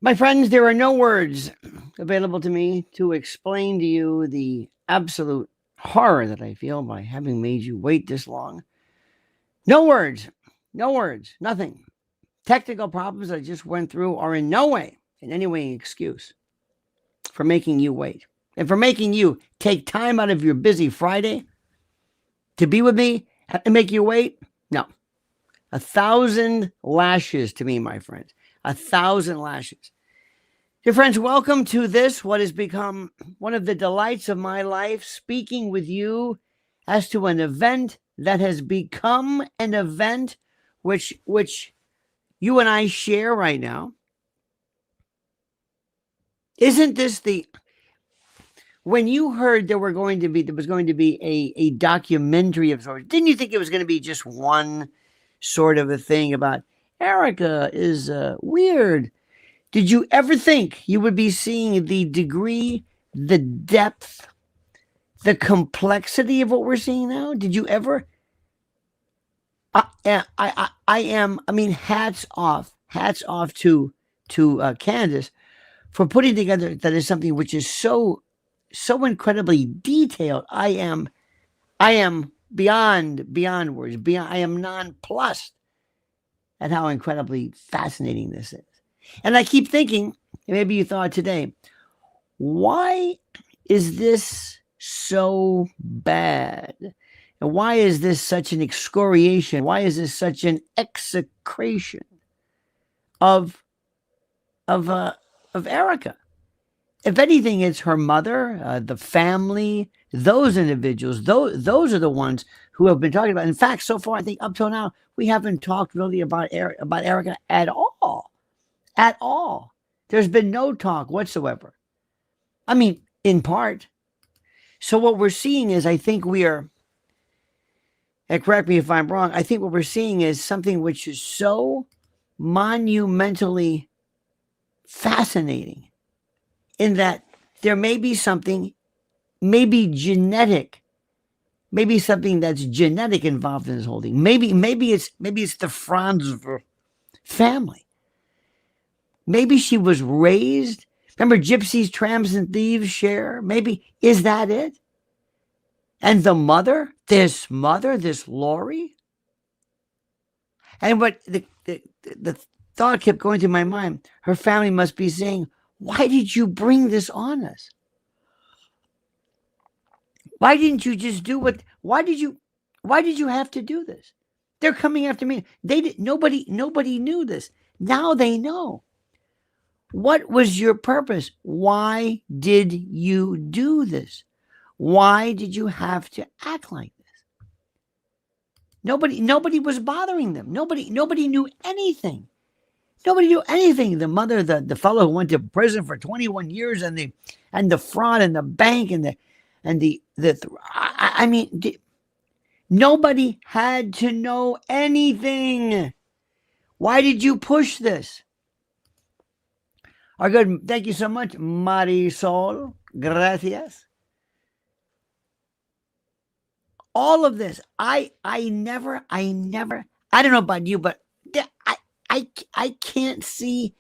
My friends, there are no words available to me to explain to you the absolute horror that I feel by having made you wait this long. No words, no words, nothing. Technical problems I just went through are in no way, in any way, an excuse for making you wait and for making you take time out of your busy Friday to be with me and make you wait. No, 1,000 lashes to me, my friends. 1,000 lashes. Dear friends, welcome to this, what has become one of the delights of my life, speaking with you as to an event that has become an event which you and I share right now. Isn't this when you heard there was going to be a documentary of sorts, didn't you think it was going to be just one sort of a thing about Erika is weird? Did you ever think you would be seeing the degree, the depth, the complexity of what we're seeing now? Did you ever? I mean, hats off to Candace for putting together that is something which is so incredibly detailed. I am beyond words. I am nonplussed at how incredibly fascinating this is. And I keep thinking, maybe you thought today, why is this so bad? And why is this such an excoriation? Why is this such an execration of Erika? If anything, it's her mother, the family, those individuals. Those are the ones who have been talking about. In fact, so far, I think up till now, we haven't talked really about Erika at all. At all. There's been no talk whatsoever. I mean, in part. So what we're seeing is, I think we are, and correct me if I'm wrong, I think what we're seeing is something which is so monumentally fascinating in that there may be something, maybe genetic, maybe something that's genetic involved in this whole thing. Maybe it's the Frantzve family. Maybe she was raised. Remember gypsies, tramps, and thieves share? Maybe, is that it? And the mother, this Lori? And what the thought kept going through my mind, her family must be saying, why did you bring this on us? Why didn't you just do why did you have to do this? They're coming after me. Nobody knew this. Now they know. What was your purpose? Why did you do this? Why did you have to act like this? Nobody was bothering them. Nobody knew anything. Nobody knew anything. The mother, the fellow who went to prison for 21 years, and the fraud in the bank, I mean, nobody had to know anything. Why did you push this? Our good, thank you so much, Marisol. Gracias. All of this, I never, I don't know about you, but I can't see.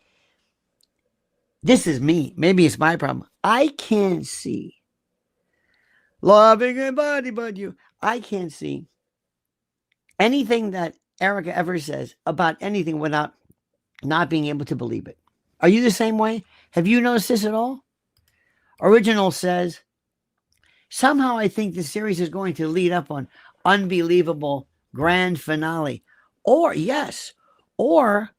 This is me. Maybe it's my problem. I can't see loving anybody but you. I can't see anything that Erika ever says about anything without not being able to believe it. Are you the same way? Have you noticed this at all? Original says, somehow I think the series is going to lead up on unbelievable grand finale. Or, yes, or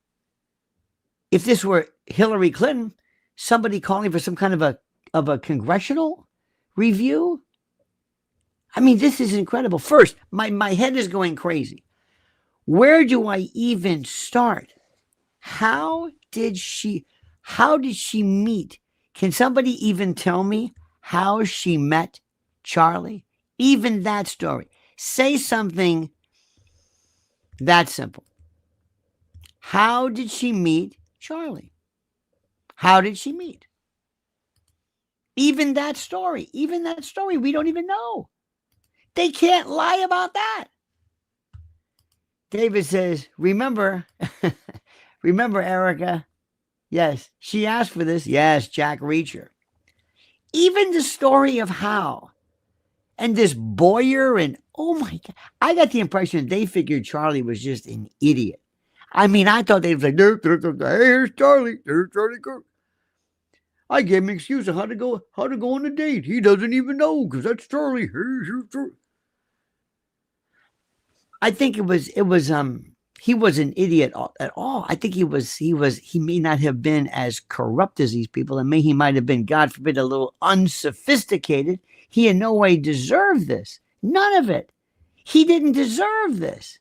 if this were Hillary Clinton, somebody calling for some kind of a congressional review. I mean, this is incredible. First, my head is going crazy. Where do I even start? How did she meet? Can somebody even tell me how she met Charlie? Even that story. Say something that simple. How did she meet Charlie? How did she meet? Even that story, we don't even know. They can't lie about that. David says, remember, Erika, Yes. She asked for this. Yes, Jack Reacher. Even the story of how. And this Boyer and oh my God. I got the impression they figured Charlie was just an idiot. I mean, I thought they'd be like, hey, here's Charlie. There's Charlie Kirk. I gave him an excuse of how to go on a date. He doesn't even know because that's Charlie. Here's Charlie. I think it was he was an idiot at all. I think he may not have been as corrupt as these people, and he might have been, God forbid, a little unsophisticated. He in no way deserved this. None of it. He didn't deserve this.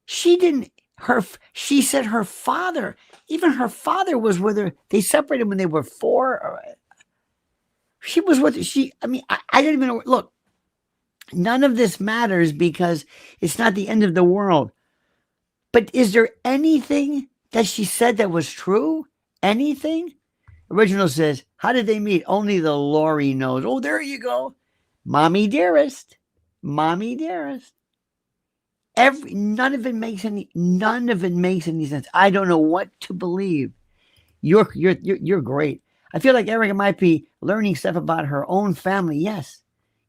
She didn't. She said her father, even her father was with her. They separated when they were 4. She was with I mean, I didn't even know. Look, none of this matters because it's not the end of the world. But is there anything that she said that was true? Anything? Original says, how did they meet? Only the Lori knows. Oh, there you go. Mommy Dearest. Mommy Dearest. None of it makes any sense. I don't know what to believe. You're great. I feel like Erika might be learning stuff about her own family. Yes.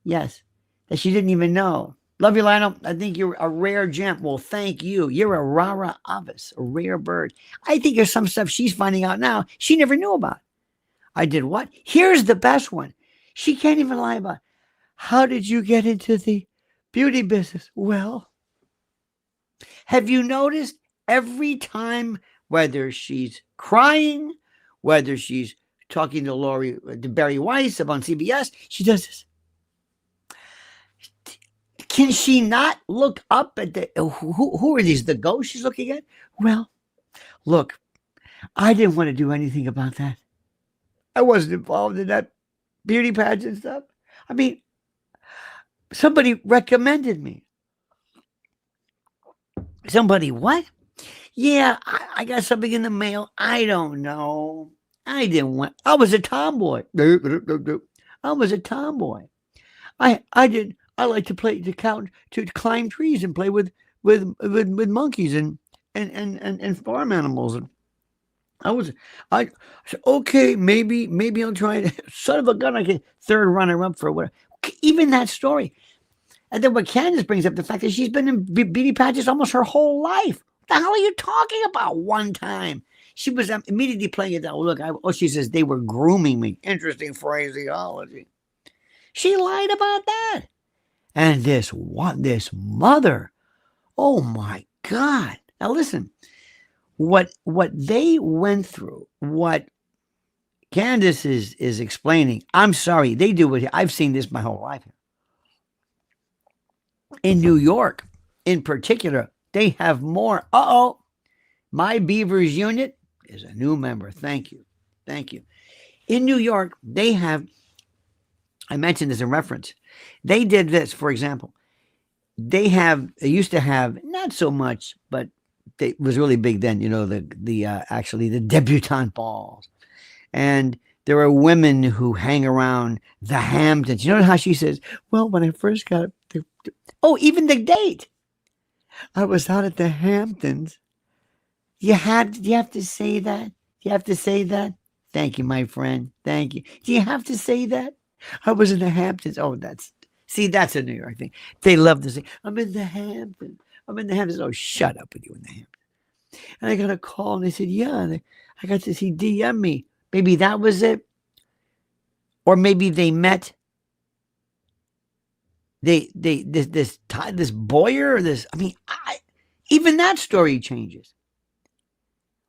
That she didn't even know. Love you, Lionel. I think you're a rare gem. Well, thank you. You're a rara avis, a rare bird. I think there's some stuff she's finding out now she never knew about. I did what? Here's the best one. She can't even lie about. How did you get into the beauty business? Well, have you noticed every time, whether she's crying, whether she's talking to Barry Weiss on CBS, she does this. Can she not look up at the who are these? The ghosts she's looking at? Well, look, I didn't want to do anything about that. I wasn't involved in that beauty pageant stuff. I mean, somebody recommended me. Somebody what? Yeah, I got something in the mail. I don't know. I didn't want. I was a tomboy. I was a tomboy. I like to play to climb trees and play with monkeys and farm animals. And I said, okay, maybe I'll try it. Son of a gun, I can third runner up for whatever. Even that story. And then what Candace brings up, the fact that she's been in beauty pageants almost her whole life. What the hell are you talking about? One time. She was immediately playing it down. Look, she says they were grooming me. Interesting phraseology. She lied about that. And this mother, oh my God. Now listen, what they went through, what Candace is explaining, I'm sorry, they do it. I've seen this my whole life. In New York, in particular, they have more. My Beavers unit is a new member. Thank you. In New York, they have, I mentioned this in reference. They did this, for example. They used to have, not so much, but it was really big then, actually the debutante balls. And there are women who hang around the Hamptons. You know how she says, well, when I first got it, even the date. I was out at the Hamptons. You have to say that? You have to say that? Thank you, my friend. Thank you. Do you have to say that? I was in the Hamptons. Oh, that's a New York thing. They love to say, I'm in the Hamptons. Oh, shut up with you in the Hamptons. And I got a call and they said, yeah, I got to see DM me. Maybe that was it. Or maybe they met this Boyer or this. I mean, even that story changes.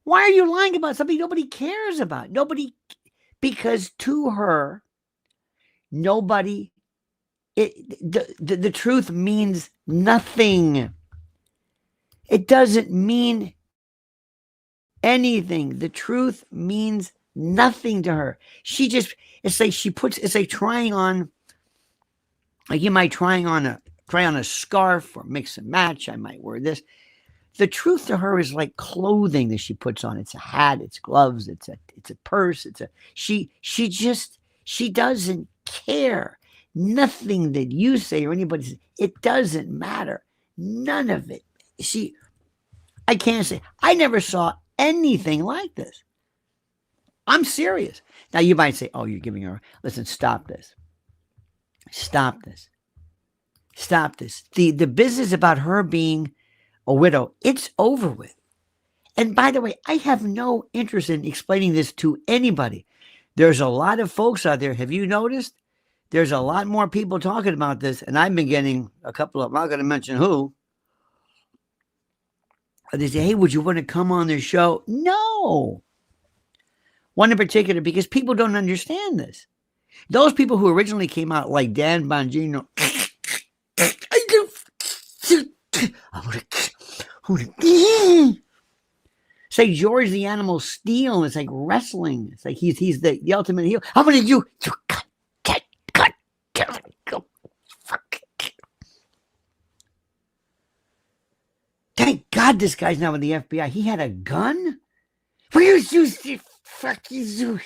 Why are you lying about something nobody cares about? Because to her, nobody. The truth means nothing. It doesn't mean anything. The truth means nothing to her. It's like trying on. Like you might try on a scarf or mix and match. I might wear this. The truth to her is like clothing that she puts on. It's a hat, it's gloves, it's a purse. She doesn't care. Nothing that you say or anybody says, it doesn't matter. None of it. I can't say. I never saw anything like this. I'm serious. Now, you might say, oh, you're giving her. Listen, stop this. Stop this. Stop this. The business about her being a widow, it's over with. And by the way, I have no interest in explaining this to anybody. There's a lot of folks out there. Have you noticed? There's a lot more people talking about this, and I've been getting a couple of, I'm not going to mention who. They say, hey, would you want to come on this show? No. One in particular, because people don't understand this. Those people who originally came out like Dan Bongino, say George the Animal Steel. It's like wrestling. It's like he's the ultimate heel. I'm gonna do. Thank God this guy's not with the FBI. He had a gun. Where you fuck you?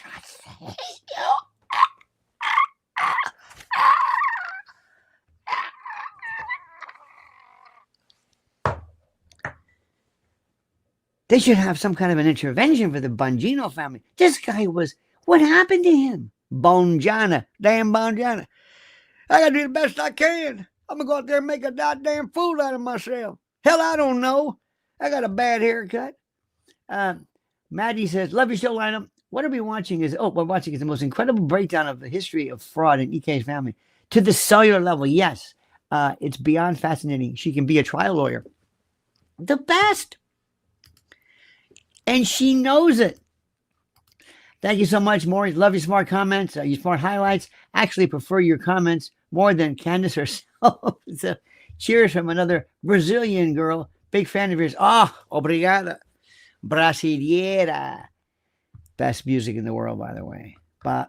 They should have some kind of an intervention for the Bongino family. This guy was, what happened to him? Bonjana, damn Bonjana. I gotta do the best I can. I'm gonna go out there and make a goddamn fool out of myself. Hell, I don't know. I got a bad haircut. Maddie says, love your show, lineup. What are we watching? We're watching is the most incredible breakdown of the history of fraud in EK's family to the cellular level. Yes, it's beyond fascinating. She can be a trial lawyer. The best. And she knows it. Thank you so much, Maury. Love your smart comments, your smart highlights. Actually prefer your comments more than Candace herself. So, cheers from another Brazilian girl. Big fan of yours. Obrigada. Brasileira. Best music in the world, by the way.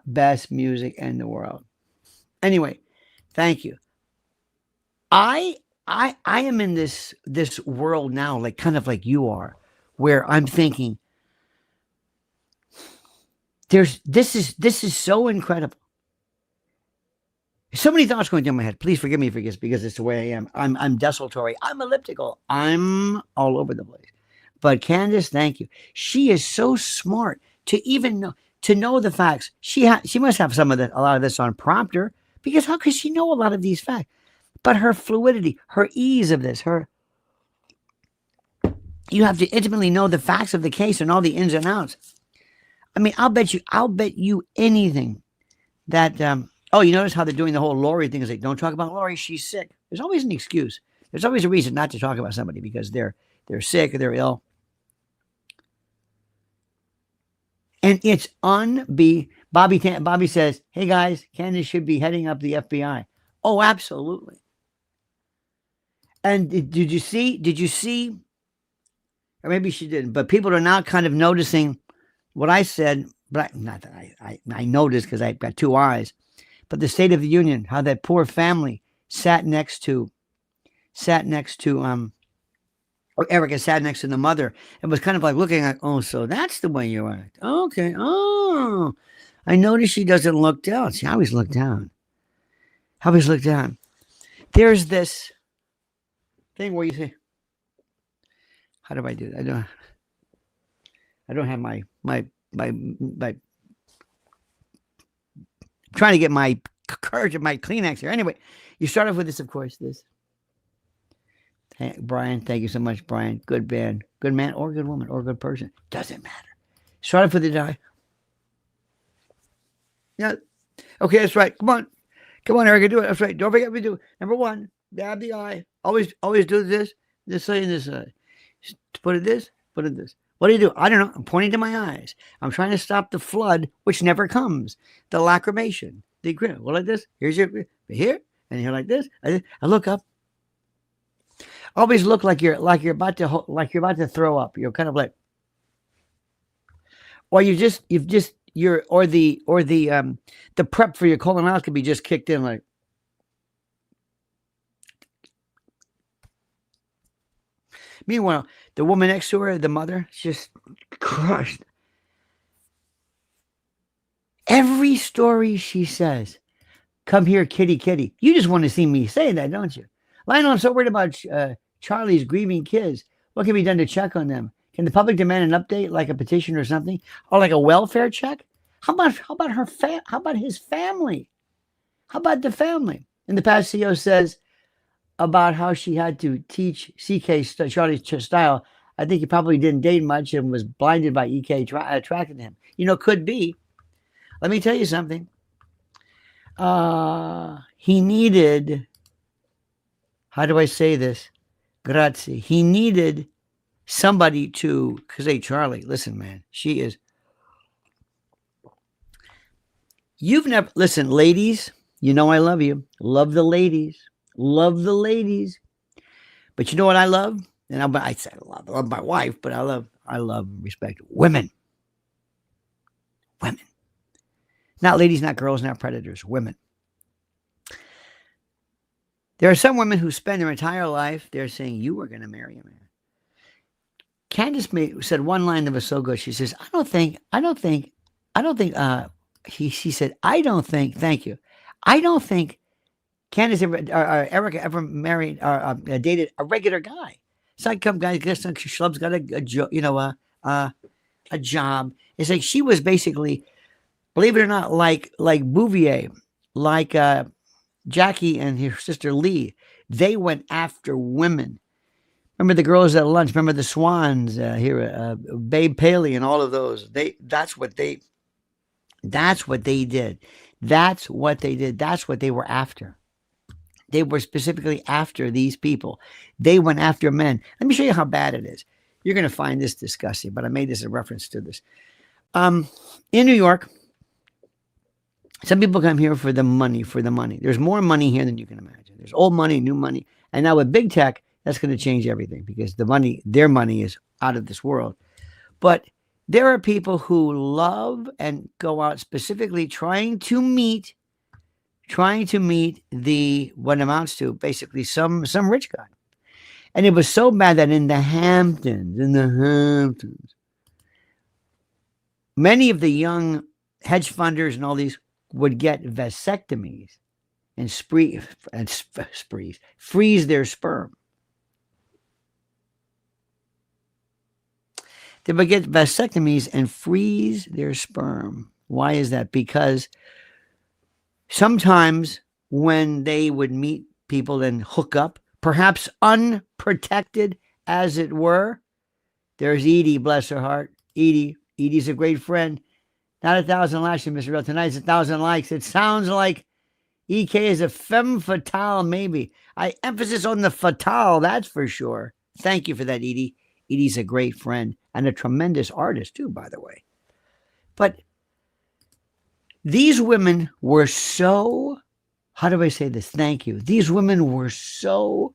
Best music in the world. Anyway, thank you. I am in this world now, like kind of like you are, where I'm thinking, this is so incredible. So many thoughts going through my head. Please forgive me for this because it's the way I am. I'm desultory. I'm elliptical. I'm all over the place. But Candace, thank you. She is so smart to even know the facts. She must have a lot of this on prompter, because how could she know a lot of these facts? But her fluidity, her ease of this, you have to intimately know the facts of the case and all the ins and outs. I mean, I'll bet you anything that, you notice how they're doing the whole Lori thing. Is like, don't talk about Lori, she's sick. There's always an excuse. There's always a reason not to talk about somebody because they're sick or they're ill. And it's Bobby says, hey guys, Candace should be heading up the FBI. Oh, absolutely. And did you see, or maybe she didn't, but people are now kind of noticing what I said, but not that I noticed because I've got two eyes, but the State of the Union, how that poor family sat next to Erika sat next to the mother and was kind of like looking like, oh, so that's the way you act. Okay. Oh, I noticed she doesn't look down. See, I always look down. There's this thing where you say, how do I do that? I don't have my I'm trying to get my courage of my Kleenex here. Anyway, you start off with this, of course, this. Hey, Brian, thank you so much, Brian. Good man, or good woman, or good person. Doesn't matter. Start off with the die. Yeah. Okay, that's right. Come on, Erika, do it. That's right. Don't forget we do. Number one, dab the eye. Always do this side and this side. Put it this. What do you do? I don't know. I'm pointing to my eyes. I'm trying to stop the flood, which never comes. The lacrimation, the grin. Well, like this. Here's your here, and you're like this. I look up. Always look like you're about to throw up. You're kind of like, or the prep for your colonoscopy just kicked in like. Meanwhile, the woman next to her, the mother, just crushed. Every story she says, come here, kitty, kitty. You just want to see me say that, don't you? Lionel, I'm so worried about Charlie's grieving kids. What can be done to check on them? Can the public demand an update, like a petition or something, or like a welfare check? How about how about his family? How about the family? In the past, CEO says about how she had to teach CK Charlie style. I think he probably didn't date much and was blinded by EK attracted to him. Could be. Let me tell you something. He needed, how do I say this? Grazie. He needed somebody to, because, hey, Charlie, listen, man, you've never, listen, ladies, I love you. Love the ladies. Love the ladies. But you know what I love? And I said I love my wife, but I love and respect women. Women. Not ladies, not girls, not predators. Women. There are some women who spend their entire life, they're saying, you were going to marry a man. Candace said one line that was so good. She says, she said, thank you. I don't think Candace or Erika ever married or dated a regular guy. Some guy, some schlub's got a job. It's like she was basically, believe it or not, like Bouvier, like Jackie and her sister Lee. They went after women. Remember the girls at lunch? Remember the Swans here, Babe Paley and all of those. That's what they did. That's what they did. That's what they were after. They were specifically after these people. They went after men. Let me show you how bad it is. You're going to find this disgusting, but I made this a reference to this. In New York, some people come here for the money, There's more money here than you can imagine. There's old money, new money. And now with big tech, that's going to change everything because their money is out of this world. But there are people who love and go out specifically trying to meet what amounts to basically some rich guy. And it was so bad that in the Hamptons, many of the young hedge funders and all these would get vasectomies and freeze their sperm. They would get vasectomies and freeze their sperm. Why is that? Because sometimes when they would meet people and hook up, perhaps unprotected as it were, there's Edie, bless her heart. Edie's a great friend. Not 1,000 lashes, Mr. Real. Tonight's 1,000 likes. It sounds like EK is a femme fatale, maybe. Emphasis on the fatale, that's for sure. Thank you for that, Edie. Edie's a great friend and a tremendous artist, too, by the way. But these women were so, how do I say this? Thank you. These women were so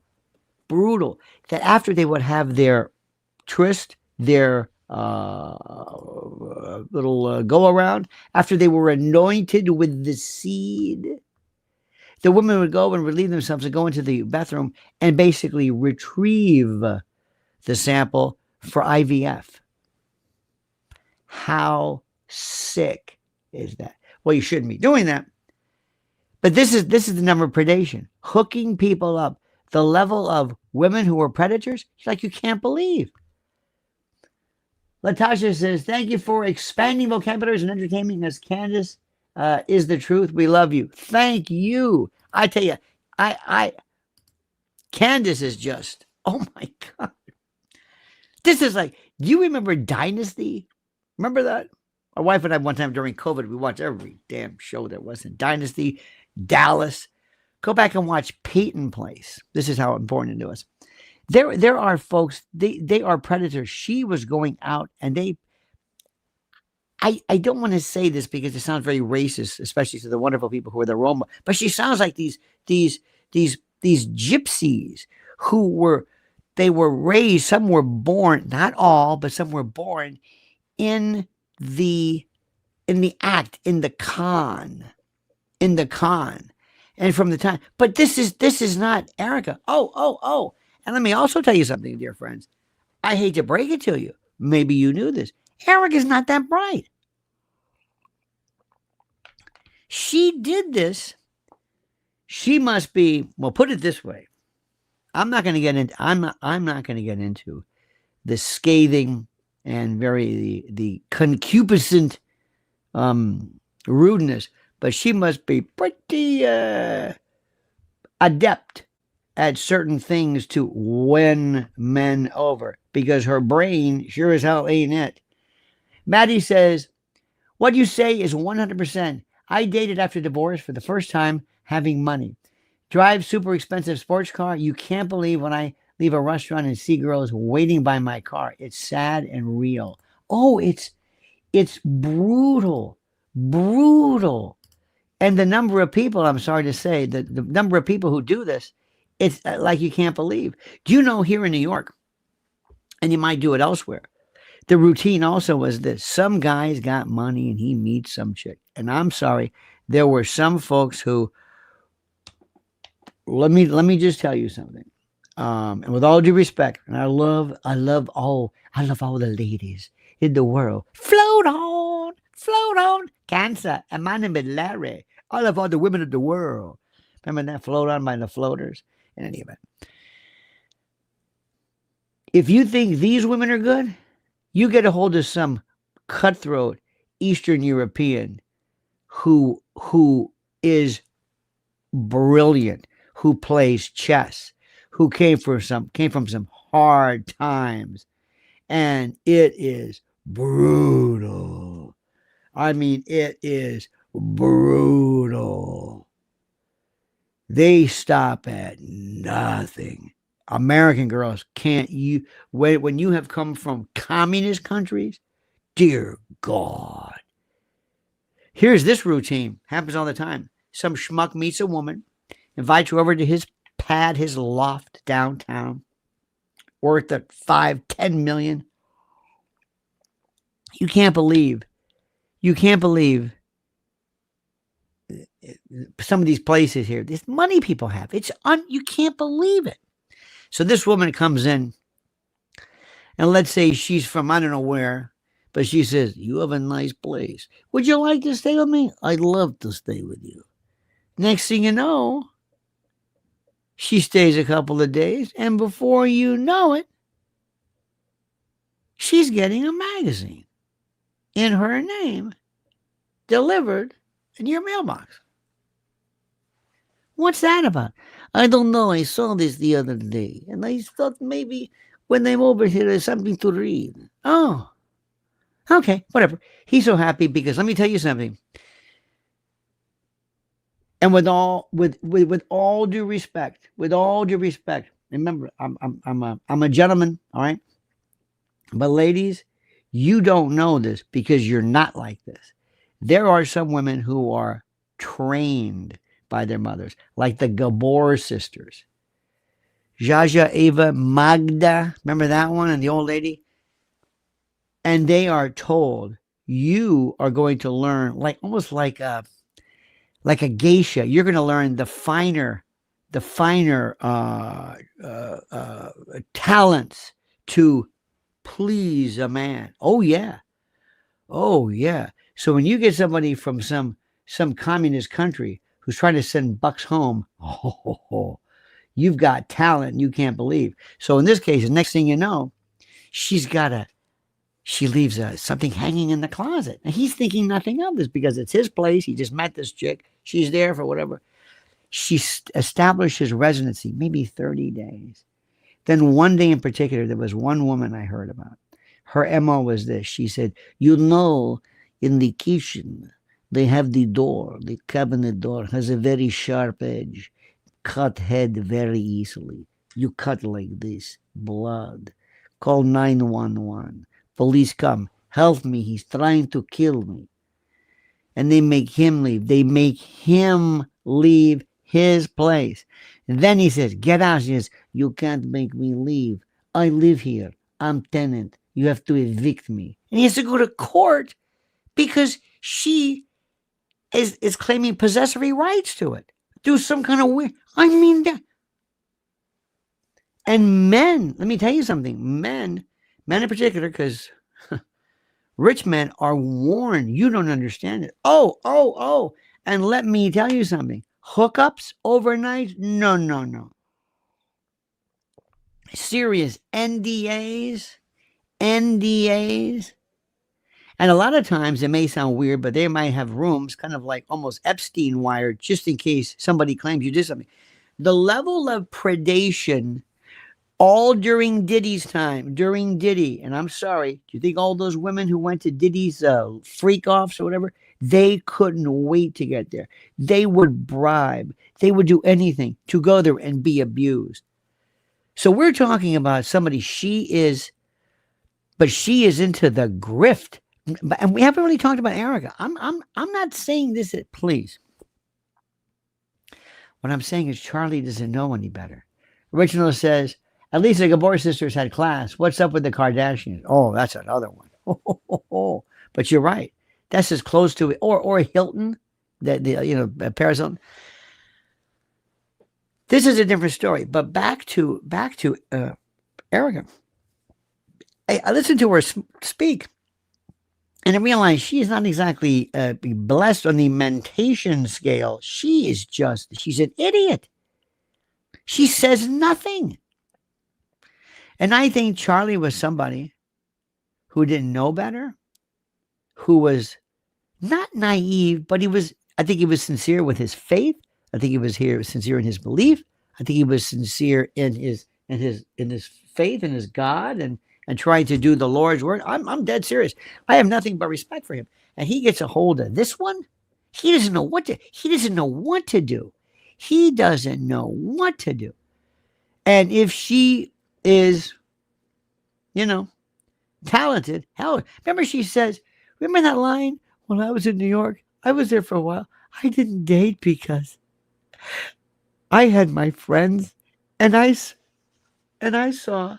brutal that after they would have their tryst, their little go around, after they were anointed with the seed, the women would go and relieve themselves and go into the bathroom and basically retrieve the sample for IVF. How sick is that? Well, you shouldn't be doing that. But this is the number of predation, hooking people up, the level of women who are predators, it's like you can't believe. Latasha says, thank you for expanding vocabularies and entertaining us. Candace is the truth. We love you. Thank you. I tell you, Candace is just, oh my God. This is like, do you remember Dynasty? Remember that? My wife and I, one time during COVID, we watched every damn show there was in Dynasty, Dallas. Go back and watch Peyton Place. This is how important to us. There are folks, they are predators. She was going out and I don't want to say this because it sounds very racist, especially to the wonderful people who are the Roma, but she sounds like these gypsies who were raised, some were born, not all, but some were born in the act, in the con. And from the time, but this is not Erika. Oh. And let me also tell you something, dear friends. I hate to break it to you. Maybe you knew this. Erika's not that bright. She did this. She must be, well, put it this way. I'm not going to get into the scathing and the concupiscent rudeness, but she must be pretty adept at certain things to win men over, because her brain sure as hell ain't it. Maddie says, what you say is 100%. I dated after divorce for the first time, having money. Drive super expensive sports car. You can't believe when I leave a restaurant and see girls waiting by my car. It's sad and real. Oh, it's brutal. Brutal. And the number of people, I'm sorry to say, the number of people who do this, it's like you can't believe. Do you know, here in New York, and you might do it elsewhere, the routine also was this. Some guy's got money and he meets some chick. And I'm sorry, there were some folks who, let me just tell you something. And with all due respect, and I love all the ladies in the world. Float on, Cancer. And my name is Larry. I love all the women of the world. Remember that Float On by the Floaters? In any event, if you think these women are good, you get a hold of some cutthroat Eastern European who is brilliant, who plays chess, who came from some hard times, and it is brutal. I mean, it is brutal. They stop at nothing. American girls can't. When you have come from communist countries, dear God. Here's this routine. Happens all the time. Some schmuck meets a woman, invites her over to his pad, his loft downtown, worth at $5-10 million. You can't believe some of these places here, this money people have. You can't believe it. So this woman comes in, and let's say she's from I don't know where, but she says, you have a nice place. Would you like to stay with me? I'd love to stay with you. Next thing you know, she stays a couple of days, and before you know it, she's getting a magazine in her name delivered in your mailbox. What's that about? I don't know. I saw this the other day, and I thought maybe when I'm over here, there's something to read. Oh, okay, whatever. He's so happy because let me tell you something. And with all due respect, remember, I'm a gentleman, all right. But ladies, you don't know this because you're not like this. There are some women who are trained by their mothers, like the Gabor sisters. Jaja, Ava, Magda, remember that one, and the old lady? And they are told, you are going to learn, almost like a geisha. You're going to learn the finer talents to please a man. Oh yeah. So when you get somebody from some communist country who's trying to send bucks home, you've got talent you can't believe. So in this case, the next thing you know, she leaves something hanging in the closet. And he's thinking nothing of this because it's his place. He just met this chick. She's there for whatever. She establishes residency, maybe 30 days. Then one day in particular, there was one woman I heard about. Her MO was this. She said, in the kitchen, they have the cabinet door has a very sharp edge. Cut head very easily. You cut like this. Blood. Call 911. Police come. Help me. He's trying to kill me. And they make him leave. They make him leave his place. And then he says, get out. She says, you can't make me leave. I live here. I'm tenant. You have to evict me. And he has to go to court because she is claiming possessory rights to it. Do some kind of weird. I mean that. And men, let me tell you something. Men in particular, because rich men are warned. You don't understand it. Oh. And let me tell you something. Hookups overnight? No. Serious NDAs NDAs. And a lot of times it may sound weird, but they might have rooms kind of like almost Epstein wired just in case somebody claims you did something. The level of predation all during Diddy's time, during Diddy, and I'm sorry, do you think all those women who went to Diddy's freak offs or whatever, they couldn't wait to get there. They would bribe. They would do anything to go there and be abused. So we're talking about somebody, she is into the grift. And we haven't really talked about Erika. I'm not saying this, please. What I'm saying is Charlie doesn't know any better. Original says, at least the Gabor sisters had class. What's up with the Kardashians? Oh, that's another one. But you're right. That's as close to it. Or Hilton, Paris Hilton. This is a different story. But back to Erika. I listened to her speak, and I realized she is not exactly blessed on the mentation scale. She's an idiot. She says nothing. And I think Charlie was somebody who didn't know better, who was not naive, but I think he was sincere with his faith. I think he was sincere in his belief. I think he was sincere in his faith in his God and trying to do the Lord's work. I'm dead serious. I have nothing but respect for him. And he gets a hold of this one. He doesn't know what to do. He doesn't know what to do. And if she is, talented, hell, remember she says, remember that line? When I was in New York, I was there for a while. I didn't date because I had my friends and I saw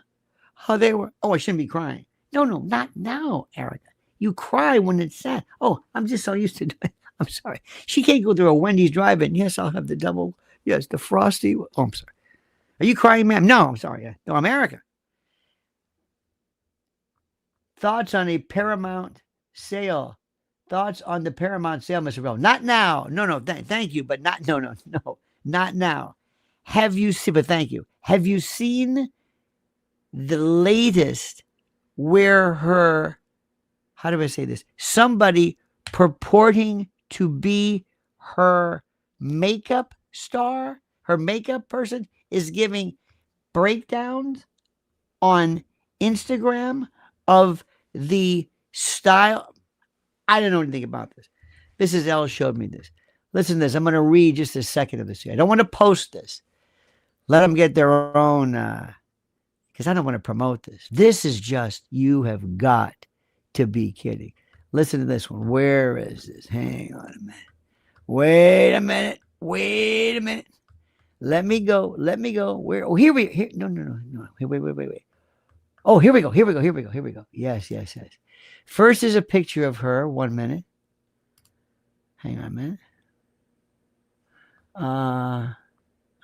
how they were. Oh, I shouldn't be crying. No, not now, Erika. You cry when it's sad. Oh, I'm just so used to doing it. I'm sorry. She can't go through a Wendy's drive-in. Yes, I'll have the double. Yes, the frosty. Oh, I'm sorry. Are you crying, ma'am? No, I'm sorry. No, I'm Erika. Thoughts on a Paramount sale. Thoughts on the Paramount sale, Mr. Bell. Not now. No. Thank you, but not. No. Not now. Thank you. Have you seen the latest where how do I say this? Somebody purporting to be her makeup star, her makeup person, is giving breakdowns on Instagram of the style. I don't know anything about this. Mrs. L showed me this. Listen to this. I'm going to read just a second of this. I don't want to post this. Let them get their own, because I don't want to promote this. This is just, you have got to be kidding. Listen to this one. Where is this? Hang on a minute. Wait a minute. Let me go. Where? Oh, here. No. Wait. Oh, here we go. Yes. First is a picture of her. 1 minute. Hang on a minute.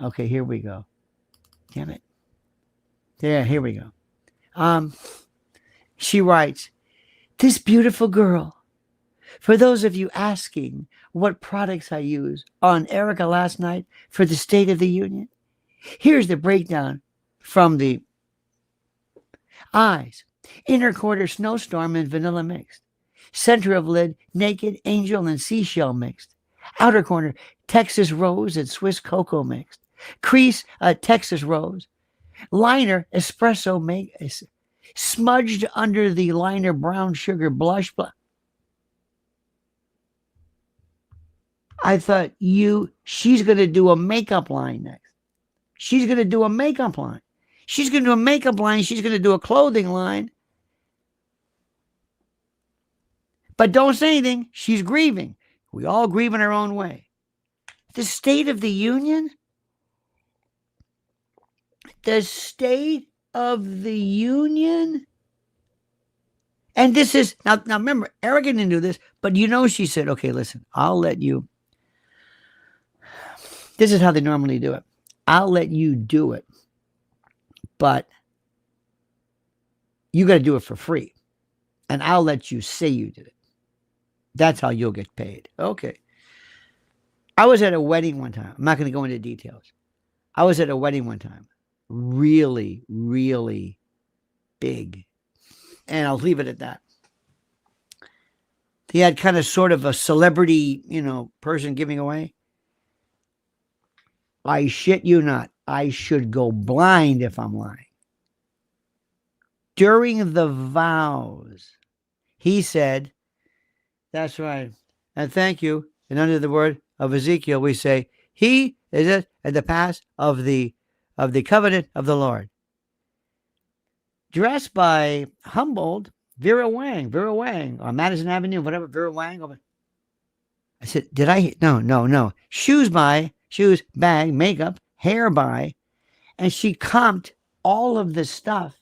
Okay, here we go. Damn it. Yeah, here we go. She writes, this beautiful girl. For those of you asking what products I use on Erika last night for the State of the Union, here's the breakdown from the eyes. Inner quarter snowstorm and vanilla mixed. Center of lid naked angel and seashell mixed. Outer corner Texas rose and Swiss cocoa mixed. Crease Texas rose. Liner espresso smudged under the liner brown sugar blush. I thought she's going to do a makeup line next. She's going to do a makeup line. She's going to do a makeup line. She's going to do a clothing line. But don't say anything. She's grieving. We all grieve in our own way. The State of the Union? The State of the Union? And this is, now remember, Erika didn't do this, but she said, okay, listen, I'll let you. This is how they normally do it. I'll let you do it, but you got to do it for free. And I'll let you say you did it. That's how you'll get paid. Okay. I was at a wedding one time. I'm not going to go into details. I was at a wedding one time. Really, really big. And I'll leave it at that. He had kind of sort of a celebrity, person giving away. I shit you not. I should go blind if I'm lying. During the vows, he said, that's right. And thank you. And under the word of Ezekiel, we say, he is it at the pass of the covenant of the Lord. Dressed by Humboldt, Vera Wang, on Madison Avenue, whatever, Vera Wang. I said, did I? No. Shoes, bag, makeup, hair by. And she comped all of the stuff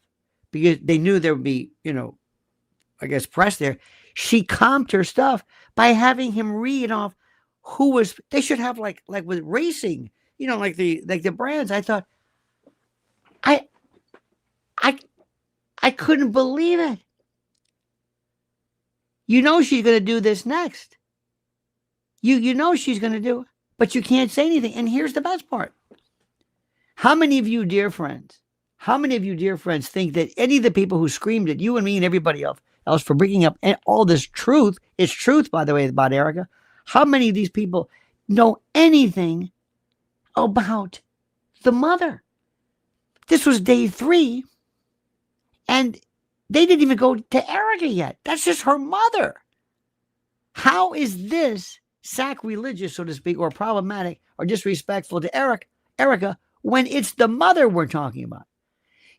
because they knew there would be, I guess, press there. She comped her stuff by having him read off who was, they should have like with racing, like the brands. I thought, I couldn't believe it. She's going to do this next. You know she's going to do it, but you can't say anything. And here's the best part. How many of you, dear friends, think that any of the people who screamed at you and me and everybody else for bringing up all this truth, it's truth, by the way, about Erika, how many of these people know anything about the mother? This was day 3, and they didn't even go to Erika yet. That's just her mother. How is this sacrilegious, so to speak, or problematic or disrespectful to Erika when it's the mother we're talking about?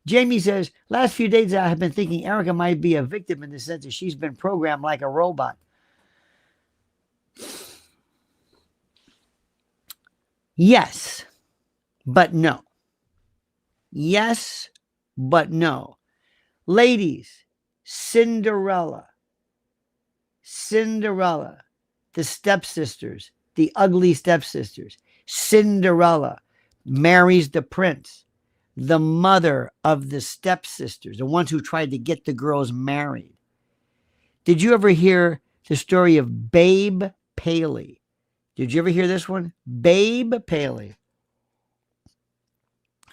Jamie says, last few days I have been thinking Erika might be a victim in the sense that she's been programmed like a robot. Yes, but no. Yes, but no. Ladies, Cinderella, the stepsisters, the ugly stepsisters. Cinderella marries the prince, the mother of the stepsisters, the ones who tried to get the girls married. Did you ever hear the story of Babe Paley? Did you ever hear this one? Babe Paley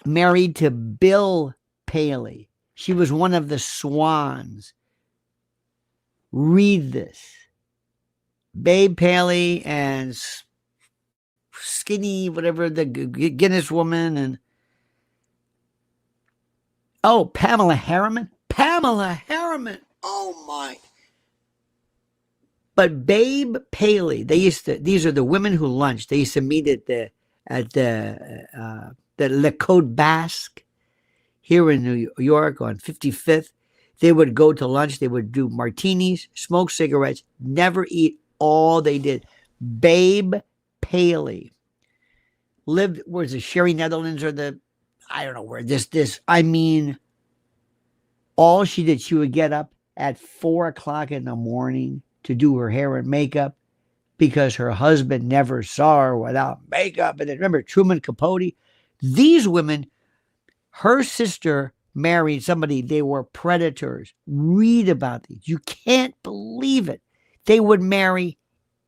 married to Bill Paley. She was one of the swans. Read this. Babe Paley and skinny, whatever, the Guinness woman, and Pamela Harriman. Oh my. But Babe Paley, these are the women who lunched. They used to meet at the Le Côte Basque here in New York on 55th. They would go to lunch. They would do martinis, smoke cigarettes, never eat. All they did. Babe Paley lived, where's the Sherry Netherlands or I don't know where all she did, she would get up at 4:00 in the morning to do her hair and makeup because her husband never saw her without makeup. And then remember Truman Capote? These women, her sister married somebody, they were predators. Read about these. You can't believe it. They would marry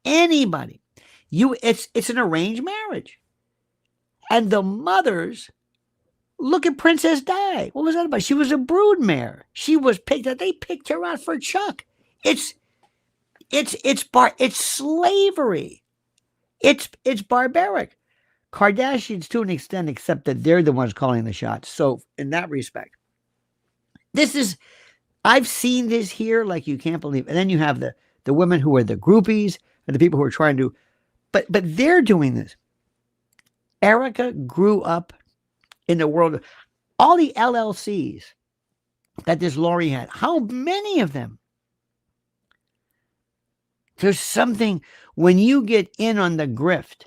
anybody. It's an arranged marriage. And the mothers, look at Princess Di. What was that about? She was a broodmare. She was picked out. They picked her out for Chuck. It's slavery. It's barbaric. Kardashians to an extent, except that they're the ones calling the shots. So in that respect, I've seen this here like you can't believe. And then you have the women who are the groupies and the people who are trying to, but they're doing this. Erika grew up in the world of all the LLCs that this Lori had. How many of them? There's something, when you get in on the grift,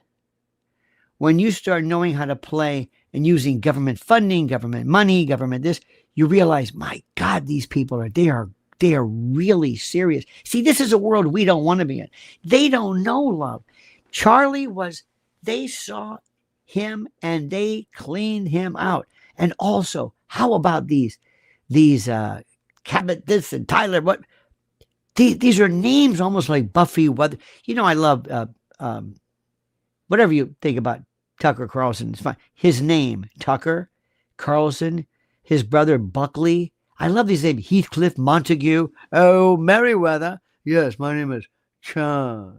when you start knowing how to play and using government funding, government money, government this, you realize, my God, these people they are really serious. See, this is a world we don't want to be in. They don't know love. Charlie they saw him and they cleaned him out. And also, how about these Cabot this and Tyler, what? These are names almost like Buffy. I love whatever you think about Tucker Carlson. It's fine. His name, Tucker Carlson, his brother Buckley. I love these names. Heathcliff, Montague. Oh, Merriweather. Yes, my name is Charles.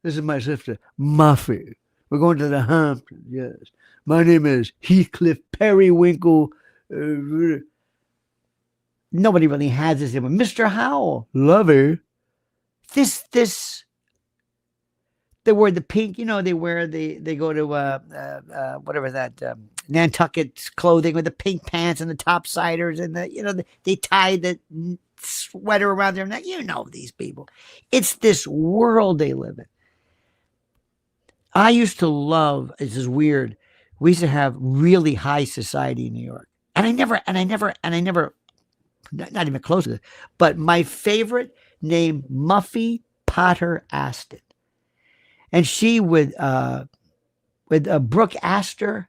This is my sister, Muffy. We're going to the Hamptons. Yes. My name is Heathcliff Periwinkle. Nobody really has this name. Mr. Howell. Lovey. They wear the pink, they go to whatever that Nantucket clothing with the pink pants and the topsiders and they tie the sweater around their neck. These people. It's this world they live in. I used to love, this is weird, we used to have really high society in New York. And I never, not even close to this, but my favorite name, Muffy Potter Aston. And she with Brooke Astor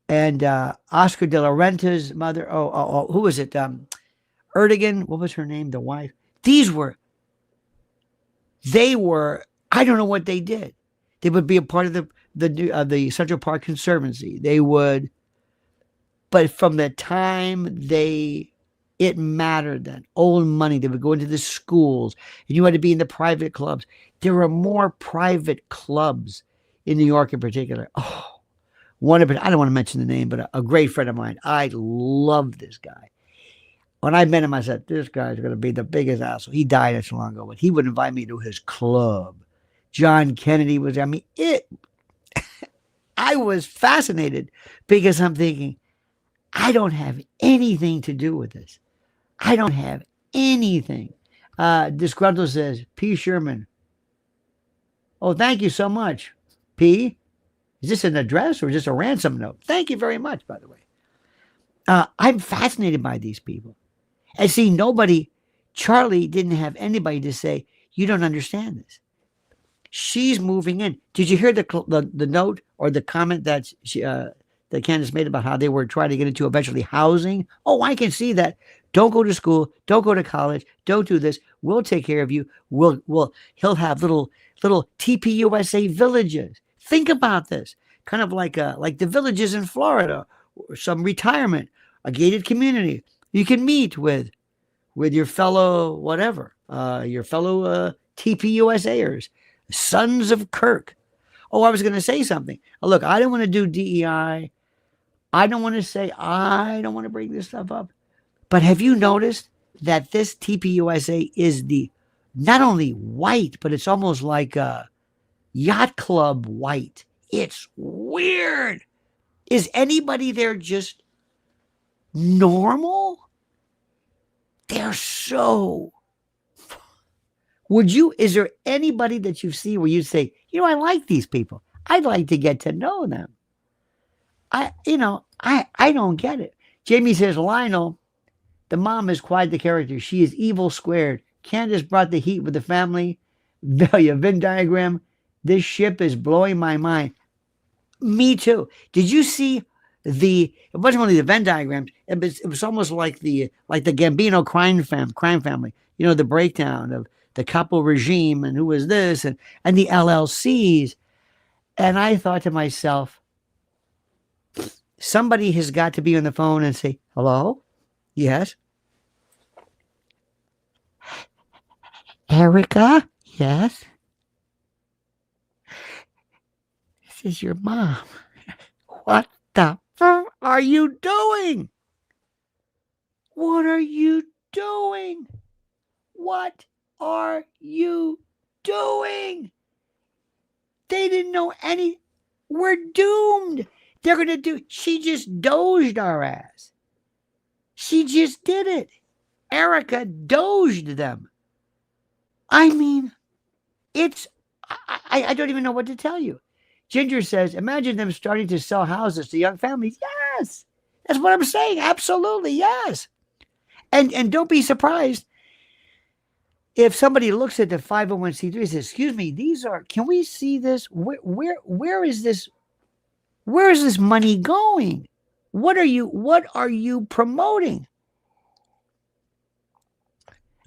and Oscar de la Renta's mother. Who was it? Erdogan. What was her name? The wife. They were. I don't know what they did. They would be a part of the Central Park Conservancy. They would, but from the time it mattered then. Old money. They would go into the schools, and you had to be in the private clubs. There are more private clubs in New York in particular. Oh, I don't want to mention the name, but a great friend of mine. I love this guy. When I met him, I said, this guy's going to be the biggest asshole. He died not so long ago, but he would invite me to his club. John Kennedy was, I was fascinated because I'm thinking, I don't have anything to do with this. I don't have anything. Disgruntled says, P. Sherman. Oh, thank you so much. P. Is this an address or is this a ransom note? Thank you very much, by the way. I'm fascinated by these people. And see, Charlie didn't have anybody to say, you don't understand this. She's moving in. Did you hear the note or the comment that that Candace made about how they were trying to get into eventually housing? Oh, I can see that. Don't go to school. Don't go to college. Don't do this. We'll take care of you. He'll have little TPUSA villages. Think about this. Kind of like the villages in Florida, or some retirement, a gated community. You can meet with your fellow whatever, your fellow TPUSAers, Sons of Kirk. Oh, I was going to say something. Look, I don't want to do DEI. I don't want to bring this stuff up. But have you noticed that this TPUSA is not only white, but it's almost like a yacht club white. It's weird. Is anybody there just normal? They're so. Is there anybody that you see where you say, I like these people. I'd like to get to know them. I don't get it. Jamie says, Lionel, the mom is quite the character. She is evil squared. Candace brought the heat with the family. Venn diagram. This ship is blowing my mind. Me too. Did you see it wasn't only the Venn diagrams. It was almost like the Gambino crime family. The breakdown of the couple regime and who was this and the LLCs. And I thought to myself, somebody has got to be on the phone and say, hello? Yes. Erika? Yes. This is your mom. What the fuck are you doing? What are you doing? What are you doing? They didn't know any. We're doomed. They're going to do. She just dozed our ass. She just did it. Erika dozed them. I mean, I don't even know what to tell you. Ginger says, imagine them starting to sell houses to young families. Yes. That's what I'm saying. Absolutely. Yes. And don't be surprised if somebody looks at the 501c3 and says, excuse me, can we see this? Where is this? Where is this money going? What are you promoting?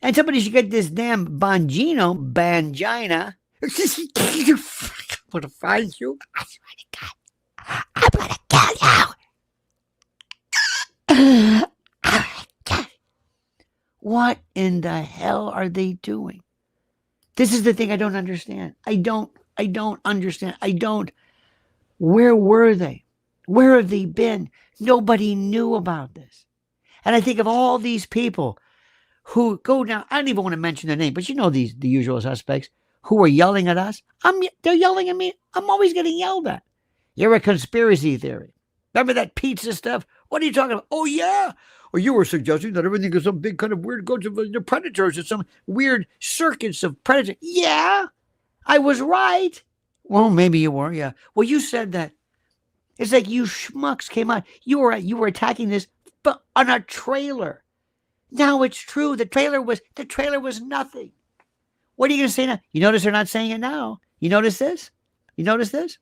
And somebody should get this damn bangina. I'm going to find you. I swear to God. I'm going to kill you. I'm going to kill What in the hell are they doing? This is the thing I don't understand. I don't understand. Where were they? Where have they been? Nobody knew about this. And I think of all these people who go down, I don't even want to mention their name, but you know the usual suspects who are yelling at us. They're yelling at me. I'm always getting yelled at. You're a conspiracy theory. Remember that pizza stuff? What are you talking about? Oh, yeah. Or you were suggesting that everything is some big kind of weird goes of the predators or some weird circuits of predators. Yeah, I was right. Well, maybe you were, yeah. Well, you said that. It's like you schmucks came out. You were attacking this, but on a trailer. Now it's true. The trailer was nothing. What are you going to say now? You notice they're not saying it now. You notice this? You notice this?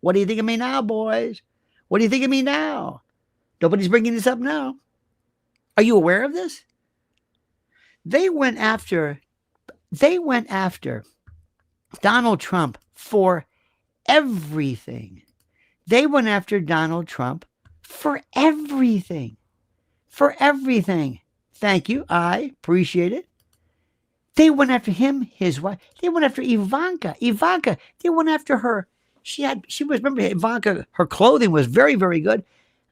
What do you think of me now, boys? What do you think of me now? Nobody's bringing this up now. Are you aware of this? They went after Donald Trump for everything. They went after Donald Trump for everything. For everything. Thank you. I appreciate it. They went after him, his wife. They went after Ivanka. They went after her. Remember, Ivanka, her clothing was very, very good.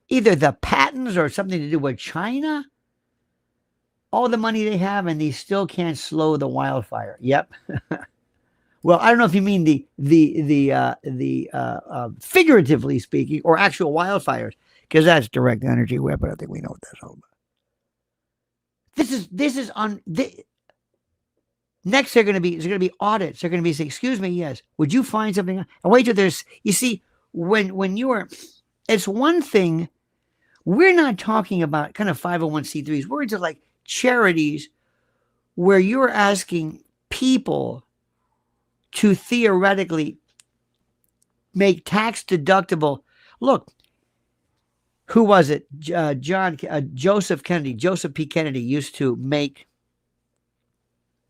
Either the patents or something to do with China. All the money they have, and they still can't slow the wildfire. Yep. Well, I don't know if you mean the figuratively speaking or actual wildfires, because that's direct energy weapon. I think we know what that's all about. This is on. Next, there's going to be audits. They're going to be saying, "Excuse me, yes, would you find something?" And wait till there's. You see, when you are, it's one thing. We're not talking about kind of 501c3s. We're into like charities where you're asking people to theoretically make tax deductible. Look, who was it? Joseph P. Kennedy used to make.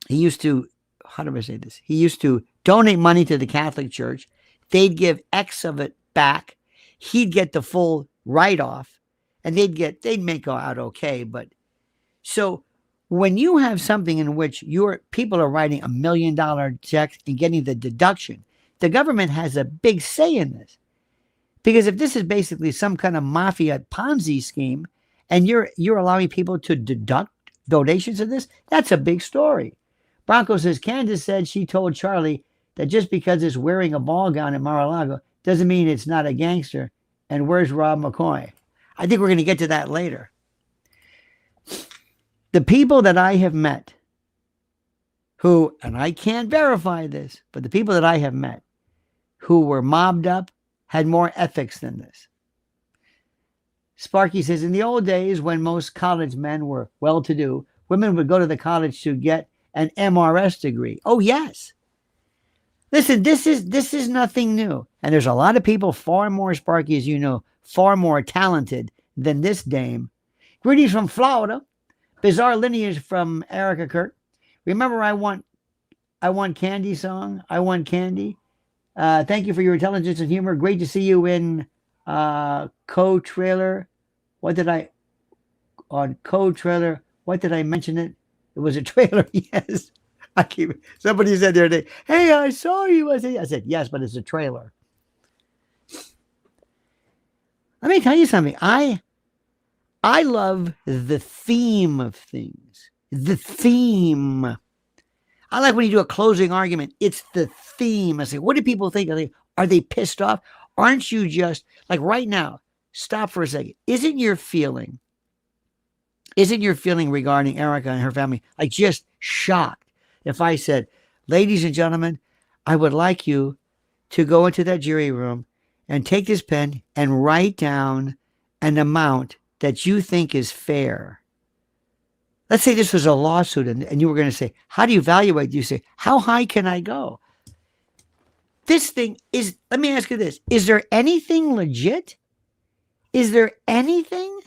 He used to, how do I say this? He used to donate money to the Catholic Church. They'd give X of it back. He'd get the full write-off, and they'd make out okay. But so when you have something in which your people are writing $1 million checks and getting the deduction, the government has a big say in this. Because if this is basically some kind of mafia Ponzi scheme, and you're allowing people to deduct donations of this, that's a big story. Bronco says, Candace said she told Charlie that just because it's wearing a ball gown in Mar-a-Lago doesn't mean it's not a gangster. And where's Rob McCoy? I think we're going to get to that later. The people that I have met who, and I can't verify this, but the people that I have met who were mobbed up had more ethics than this. Sparky says, in the old days when most college men were well-to-do, women would go to the college to get an MRS degree. Oh, yes. Listen, this is nothing new. And there's a lot of people far more, Sparky, as you know, far more talented than this dame. Greetings from Florida. Bizarre lineage from Erika Kirk. Remember I Want Candy song? I Want Candy. Thank you for your intelligence and humor. Great to see you in co-trailer. What did I mention it? It was a trailer. Yes. Somebody said the other day, hey, I saw you. I said, yes, but it's a trailer. Let me tell you something. I love the theme of things. The theme. I like when you do a closing argument. It's the theme. I say, what do people think? Are they pissed off? Aren't you just, like right now, stop for a second. Isn't your feeling regarding Erika and her family, like just shocked? If I said, ladies and gentlemen, I would like you to go into that jury room and take this pen and write down an amount that you think is fair. Let's say this was a lawsuit and you were going to say, how do you evaluate? You say, how high can I go? This thing is, let me ask you this. Is there anything legit? Is there anything?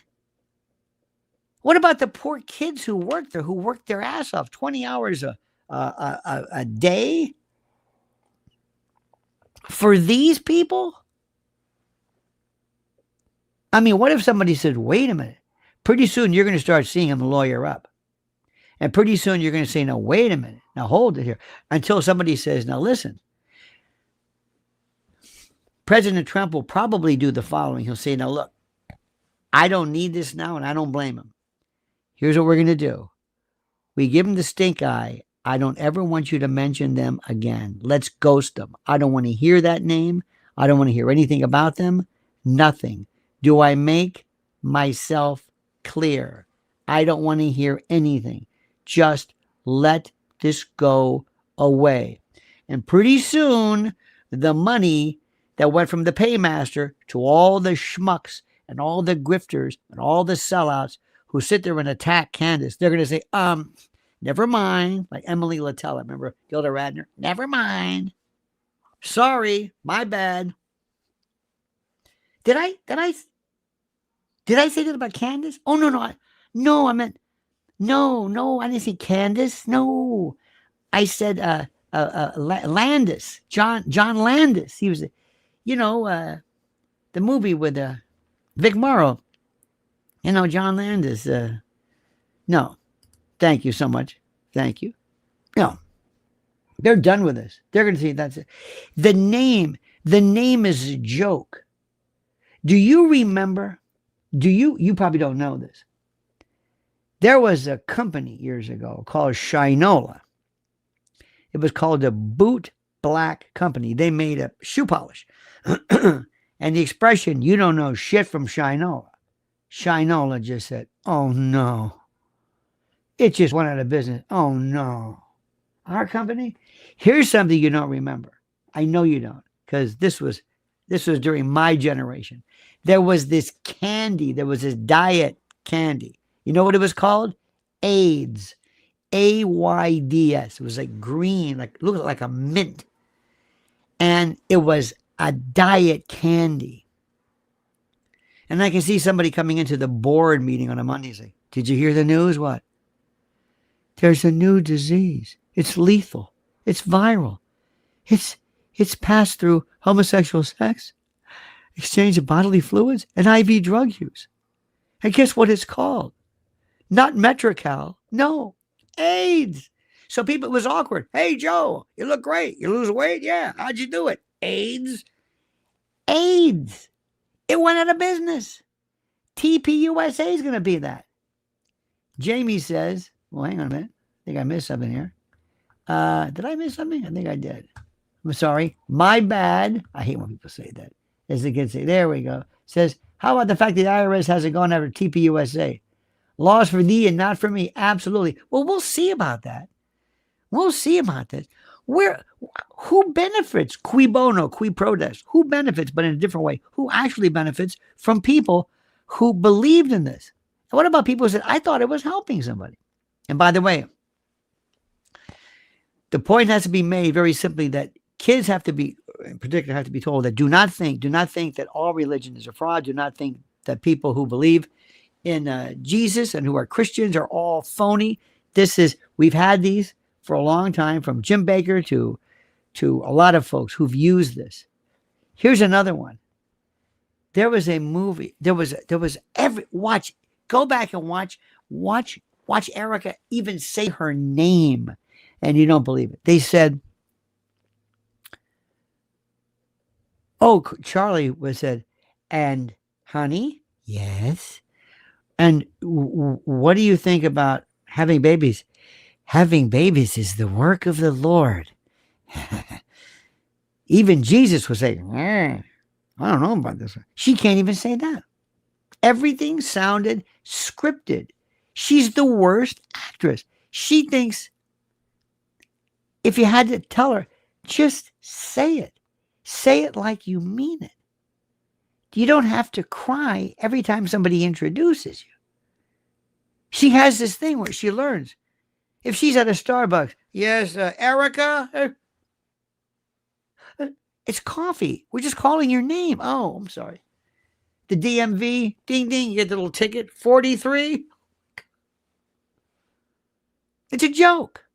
What about the poor kids who work there, who work their ass off 20 hours a day? For these people? I mean, what if somebody said, wait a minute, Pretty soon you're going to start seeing him lawyer up. And pretty soon you're going to say, now, wait a minute. Now, hold it here. Until somebody says, now, listen. President Trump will probably do the following. He'll say, now, look, I don't need this now, and I don't blame him. Here's what we're going to do. We give him the stink eye. I don't ever want you to mention them again. Let's ghost them. I don't want to hear that name. I don't want to hear anything about them. Nothing. Do I make myself clear? I don't want to hear anything. Just let this go away. And pretty soon, the money that went from the paymaster to all the schmucks and all the grifters and all the sellouts who sit there and attack Candace, they're going to say, never mind. Like Emily Littell, remember Gilda Radner? Never mind. Sorry, my bad. Did I say that about Candace? Oh, no, I meant, no, I didn't say Candace. No, I said Landis, John Landis. He was, the movie with Vic Morrow. John Landis. No, thank you so much. Thank you. No, they're done with this. They're going to see that's it. The name is a joke. Do you remember? You probably don't know this. There was a company years ago called Shinola. It was called the Boot Black Company. They made a shoe polish. And the expression, you don't know shit from Shinola. Shinola just said, oh no. It just went out of business. Oh no. Our company? Here's something you don't remember. I know you don't, because this was during my generation. There was this candy. There was this diet candy. You know what it was called? AIDS. AIDS. It was like green, looked like a mint. And it was a diet candy. And I can see somebody coming into the board meeting on a Monday saying, did you hear the news? What? There's a new disease. It's lethal. It's viral. It's passed through homosexual sex, exchange of bodily fluids, and IV drug use. And guess what it's called? Not Metrocal. No, AIDS. So it was awkward. Hey, Joe, you look great. You lose weight? Yeah. How'd you do it? AIDS. AIDS. It went out of business. TPUSA is going to be that. Jamie says, well, hang on a minute. I think I missed something here. Did I miss something? I think I did. I'm sorry. My bad. I hate when people say that. As the kids say, there we go. Says, how about the fact that the IRS hasn't gone after TPUSA? Laws for thee and not for me. Absolutely. Well, we'll see about that. We'll see about this. Who benefits? Qui bono, qui prodest. Who benefits, but in a different way? Who actually benefits from people who believed in this? And what about people who said, I thought it was helping somebody? And by the way, the point has to be made very simply that kids have to be, in particular, have to be told that do not think that all religion is a fraud. Do not think that people who believe in Jesus and who are Christians are all phony. We've had these for a long time, from Jim Bakker to a lot of folks who've used this. Here's another one. There was a movie. Go back and watch Erika even say her name, and you don't believe it. They said, oh, Charlie said, and honey, yes. And what do you think about having babies? Having babies is the work of the Lord. Even Jesus was saying, I don't know about this one. She can't even say that. Everything sounded scripted. She's the worst actress. She thinks if you had to tell her, just say it. Say it like you mean it. You don't have to cry every time somebody introduces you. She has this thing where she learns. If she's at a Starbucks, yes, Erika, it's coffee. We're just calling your name. Oh, I'm sorry. The DMV, ding, ding, you get the little ticket, 43. It's a joke.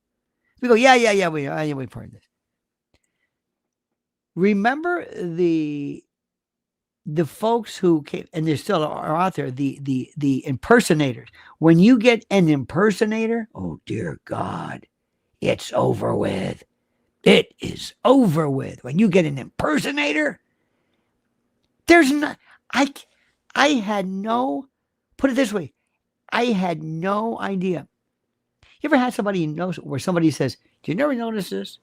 We go, yeah, we've heard this. Remember the the folks who came, and there still are out there, the impersonators. When you get an impersonator, oh dear God, it's over with. It is over with. When you get an impersonator, there's not. I had no. Put it this way, I had no idea. You ever had somebody where somebody says, "Do you never notice this?"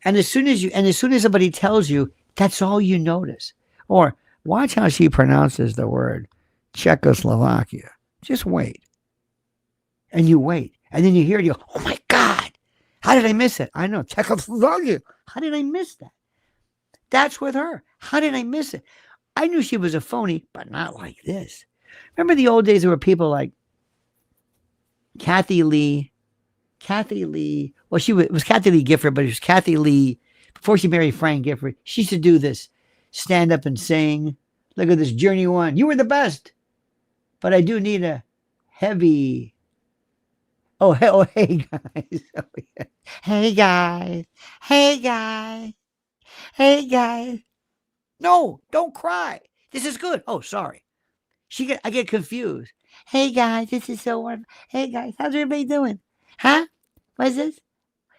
And as soon as somebody tells you, that's all you notice. Or watch how she pronounces the word Czechoslovakia. Just wait. And you wait. And then you hear it, you go, oh my God, how did I miss it? I know, Czechoslovakia. How did I miss that? That's with her. How did I miss it? I knew she was a phony, but not like this. Remember the old days there were people like Kathy Lee. Well, it was Kathy Lee Gifford, but it was Kathy Lee before she married Frank Gifford. She used to do this stand up and sing. Look at this Journey One. You were the best, but I do need a heavy. Oh, hey guys. Oh, yeah. Hey guys. Hey guys. Hey guys. No, don't cry. This is good. Oh, sorry. I get confused. Hey guys, this is so wonderful. Hey guys, how's everybody doing? Huh? What's this?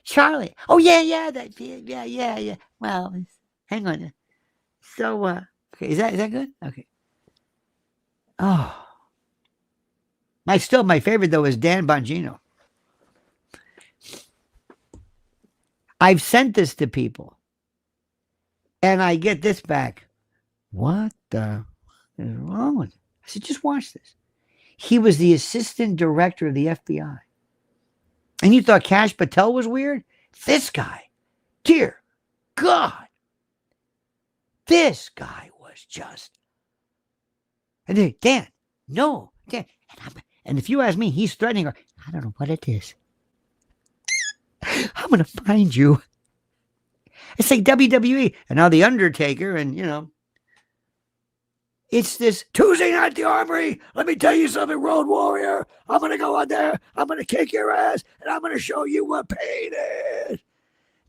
Charlie. Oh yeah. Yeah. Well, hang on. So okay, is that good? Okay. Oh. My favorite though is Dan Bongino. I've sent this to people. And I get this back. What the is wrong with it? I said, just watch this. He was the assistant director of the FBI. And you thought Kash Patel was weird? This guy, dear God, this guy was just. And then, Dan, no, Dan. And if you ask me, he's threatening her. I don't know what it is. I'm going to find you. It's like WWE. And now The Undertaker, and, it's this Tuesday night at the Armory. Let me tell you something, Road Warrior. I'm going to go out there. I'm going to kick your ass. And I'm going to show you what pain is.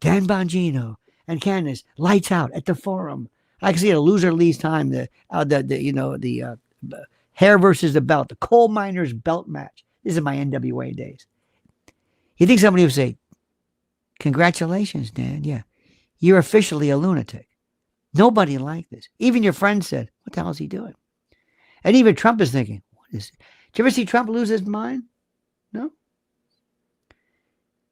Dan Bongino and Candace, lights out at the Forum. I can see a loser leaves time. The hair versus the belt. The coal miners belt match. This is my NWA days. You think somebody would say, congratulations, Dan. Yeah. You're officially a lunatic. Nobody liked this. Even your friend said, what the hell is he doing? And even Trump is thinking, what is it? Did you ever see Trump lose his mind? No?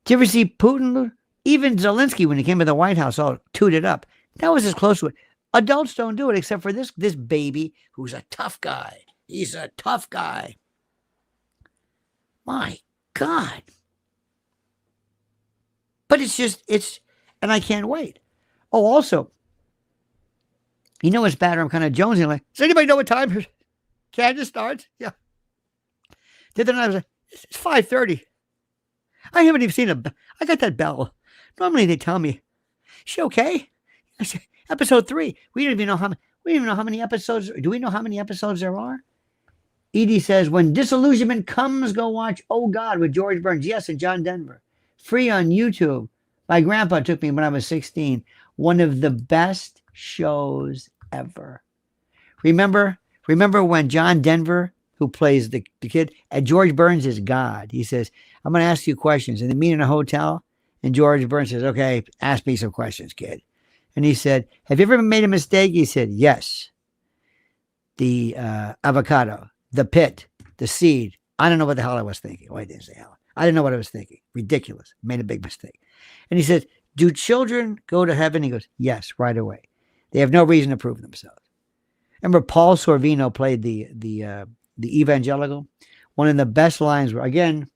Did you ever see Putin lose? Even Zelensky, when he came to the White House, all tooted up. That was as close to it. Adults don't do it except for this baby who's a tough guy. He's a tough guy. My God. But and I can't wait. Oh, also, it's bad. I'm kind of jonesing. Like, does anybody know what time Candace starts? Yeah. The other night I was like, it's 5:30. I haven't even seen I got that bell. Normally they tell me, she okay? I said, episode 3. We don't even know how many episodes. Do we know how many episodes there are? Edie says, when disillusionment comes, go watch Oh God with George Burns. Yes, and John Denver. Free on YouTube. My grandpa took me when I was 16. One of the best shows ever. Remember when John Denver, who plays the kid, and George Burns is God. He says, I'm going to ask you questions. And they meet in a hotel. And George Burns says, okay, ask me some questions, kid. And he said, have you ever made a mistake? He said, yes. The avocado, the pit, the seed. I don't know what the hell I was thinking. Well, I didn't say hell. I didn't know what I was thinking. Ridiculous. Made a big mistake. And he says, do children go to heaven? He goes, yes, right away. They have no reason to prove themselves. Remember Paul Sorvino played the evangelical? One of the best lines were, again,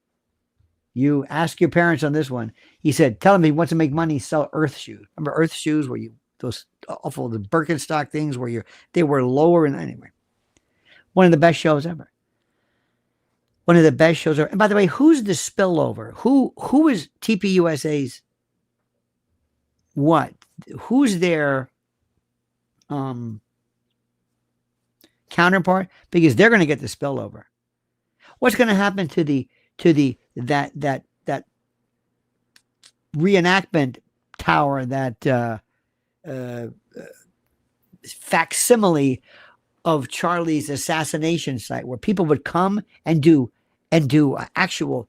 you ask your parents on this one. He said, tell him he wants to make money, sell Earth shoes. Remember Earth shoes where those awful, the Birkenstock things where they were lower. And anyway, one of the best shows ever. One of the best shows ever. And by the way, who's the spillover? Who is TPUSA's what? Who's their counterpart? Because they're going to get the spillover. What's going to happen to that reenactment tower that facsimile of Charlie's assassination site, where people would come and do actual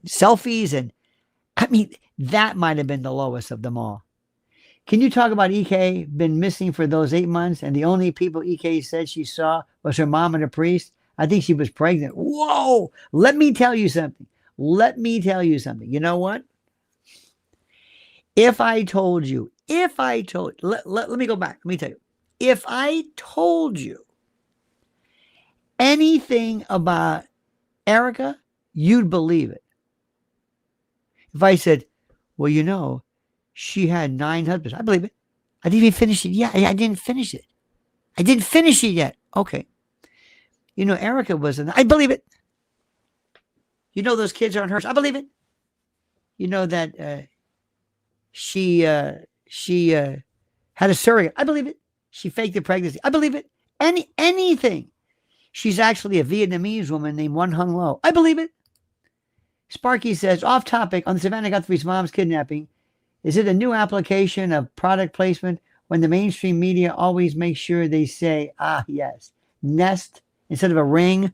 selfies, and I mean that might have been the lowest of them all. Can you talk about EK been missing for those 8 months, and the only people EK said she saw was her mom and a priest? I think she was pregnant. Whoa! Let me tell you something. Let me tell you something. You know what? If I told you, let me go back. Let me tell you. If I told you anything about Erika, you'd believe it. If I said, well, you know, she had 9 husbands, I believe it. I didn't even finish it yet. I didn't finish it. I didn't finish it yet. Okay. You know, Erika was I believe it. You know, those kids aren't hers. I believe it. You know that she had a surrogate. I believe it. She faked the pregnancy. I believe it. Anything. She's actually a Vietnamese woman named One Hung Lo. I believe it. Sparky says, off topic, on the Savannah Guthrie's mom's kidnapping, is it a new application of product placement when the mainstream media always makes sure they say, yes, nest instead of a ring?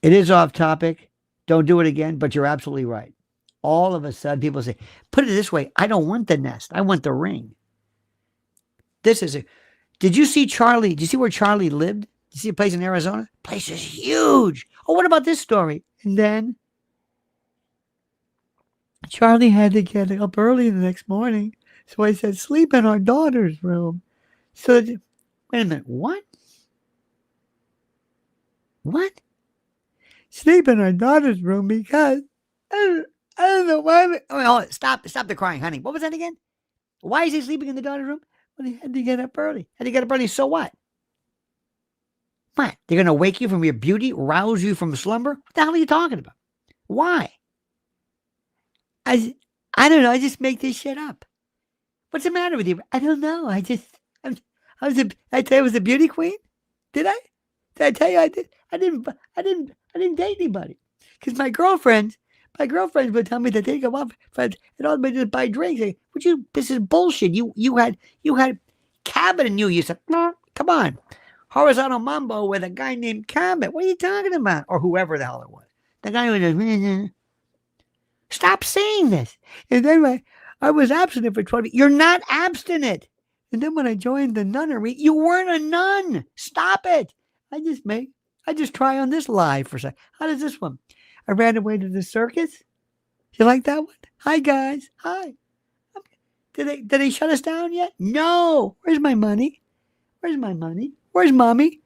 It is off topic. Don't do it again, but you're absolutely right. All of a sudden, people say, put it this way, I don't want the nest. I want the ring. Did you see Charlie? Did you see where Charlie lived? Did you see a place in Arizona? Place is huge. Oh, what about this story? And then Charlie had to get up early the next morning. So I said, sleep in our daughter's room. So, wait a minute. What? What? Sleep in our daughter's room because I don't know why. Oh, stop the crying, honey. What was that again? Why is he sleeping in the daughter's room? Well, he had to get up early. So what? What? They're going to wake you from your beauty, rouse you from slumber? What the hell are you talking about? Why? I don't know. I just make this shit up. What's the matter with you? I don't know. I tell you I was a beauty queen? Did I? Did I tell you I did? I didn't date anybody. Because my girlfriends would tell me that they go up and all they just buy drinks. This is bullshit. You had Cabot in you. You said, come on. Horizontal Mambo with a guy named Cabot. What are you talking about? Or whoever the hell it was. The guy who just, stop saying this. And then I was abstinent for 12 years. You're not abstinent. And then when I joined the nunnery, you weren't a nun. Stop it. I just try on this lie for a second. How does this one? I ran away to the circus. You like that one? Hi, guys. Hi. Did they shut us down yet? No. Where's my money? Where's mommy? Mommy.